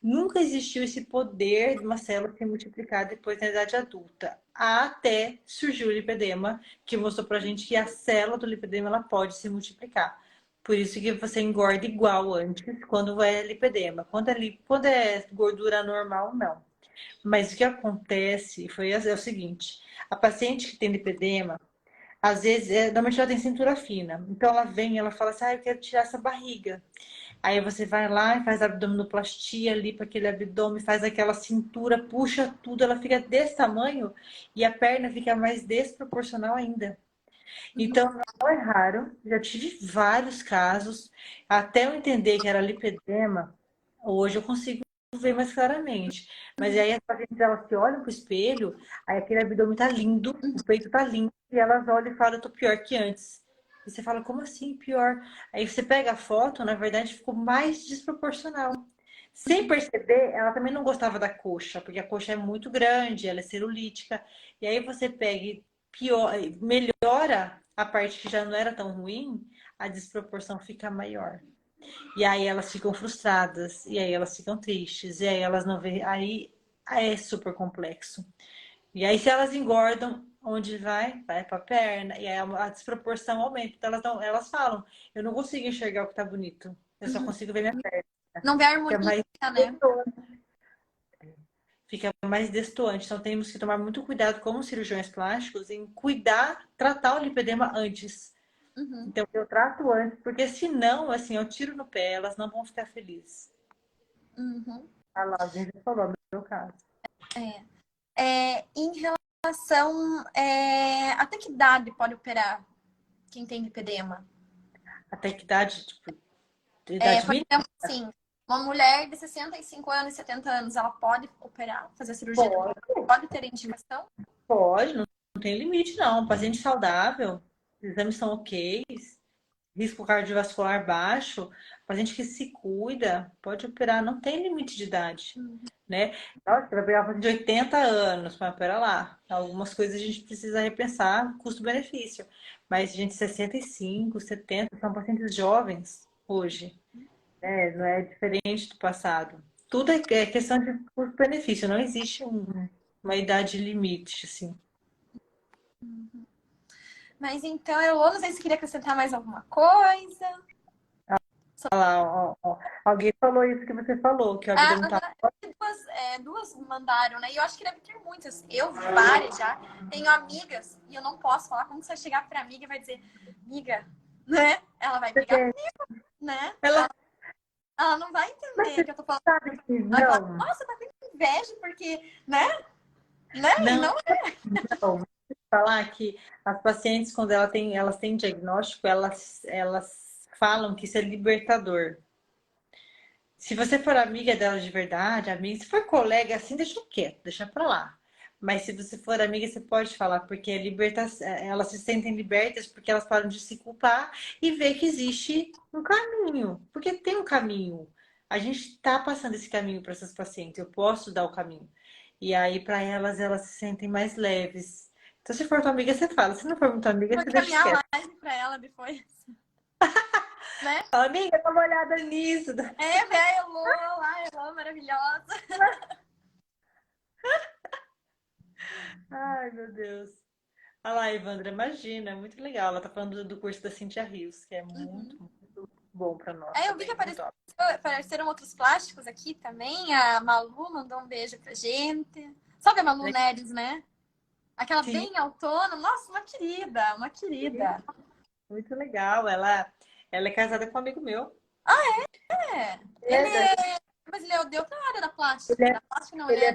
nunca existiu esse poder de uma célula se multiplicar depois da idade adulta. Até surgiu o lipedema, que mostrou pra gente que a célula do lipedema ela pode se multiplicar. Por isso que você engorda igual antes quando é lipedema. Quando é gordura normal, não. Mas o que acontece é o seguinte: a paciente que tem lipedema, às vezes, normalmente ela tem cintura fina. Então ela vem, ela fala assim, eu quero tirar essa barriga. Aí você vai lá e faz abdominoplastia ali para aquele abdômen, faz aquela cintura, puxa tudo, ela fica desse tamanho e a perna fica mais desproporcional ainda. Então não é raro, já tive vários casos, até eu entender que era lipedema, hoje eu consigo ver mais claramente. Mas aí as pacientes elas se olham pro espelho, aí aquele abdômen tá lindo, o peito tá lindo, e elas olham e falam, eu tô pior que antes. E você fala, como assim pior? Aí você pega a foto, na verdade ficou mais desproporcional. Sem perceber, ela também não gostava da coxa, porque a coxa é muito grande, ela é celulítica. E aí você pega e melhora a parte que já não era tão ruim, a desproporção fica maior. E aí elas ficam frustradas, e aí elas ficam tristes, e aí elas não veem. Aí é super complexo. E aí, se elas engordam, onde vai? Vai pra perna, e aí a desproporção aumenta. Então elas falam: eu não consigo enxergar o que tá bonito, eu só consigo ver minha perna. Não vê a Fica harmonia, mais né? fica mais destoante. Então temos que tomar muito cuidado como cirurgiões plásticos em cuidar, tratar o lipedema antes. Uhum, Então eu trato antes, porque senão, assim, eu tiro no pé, elas não vão ficar felizes. uhum. Ah lá, alguém já falou no meu caso. Em relação. Até que idade pode operar quem tem lipedema? Até que idade, tipo, idade Por mínima? exemplo, assim, uma mulher de 65 anos, 70 anos, ela pode operar, fazer a cirurgia do Pode, lipedema? Pode ter indicação? pode, não tem limite, não. Paciente saudável, os exames são ok, risco cardiovascular baixo, paciente que se cuida, pode operar, não tem limite de idade, né? Nossa, você vai pegar um paciente de 80 anos, mas pera lá, algumas coisas a gente precisa repensar, custo-benefício. Mas gente, 65, 70, são pacientes jovens hoje, né? Não é diferente do passado. Tudo é questão de custo-benefício, não existe uma idade limite, assim. Mas então, eu não sei se queria acrescentar mais alguma coisa. Olha lá, ó. Alguém falou isso que você falou, que o abdômen tá. Duas mandaram, né? E eu acho que deve ter muitas. Eu vi várias já. Tenho amigas e eu não posso falar. Como que você vai chegar pra amiga e vai dizer, amiga, né? Ela vai brigar comigo, né? Ela, Ela não vai mas entender você que eu tô falando. sabe que Ela vai falar, não. nossa, tá com inveja, porque, né? Né? E Não, não não. Vou falar que as pacientes, quando elas têm diagnóstico, elas falam que isso é libertador. Se você for amiga delas de verdade, amiga, se for colega assim, deixa quieto, deixa pra lá. Mas se você for amiga, você pode falar, porque elas se sentem libertas porque elas param de se culpar e ver que existe um caminho. Porque tem um caminho. A gente está passando esse caminho para essas pacientes. Eu posso dar o caminho. E aí, para elas se sentem mais leves. Então, se for tua amiga, você fala. Se não for muito amiga, vou você deixa encaminhar quieto. a live pra ela depois, né? Fala, amiga, dá uma olhada nisso. Vê a Elô lá, Elô maravilhosa. Ai, meu Deus. Olha lá, Evandra, imagina, muito legal. Ela tá falando do curso da Cynthia Rios, que é muito, Uhum. muito bom pra nós Aí eu vi que também, muito top. apareceram outros plásticos aqui também. A Malu mandou um beijo pra gente. Sabe a Malu Neres, né? Aquela Sim, bem autônoma. Nossa, uma querida, uma querida. muito legal. Ela é casada com um amigo meu. É. É, Mas ele deu pra área da ele plástica. é, Da plástica não, ele ele é é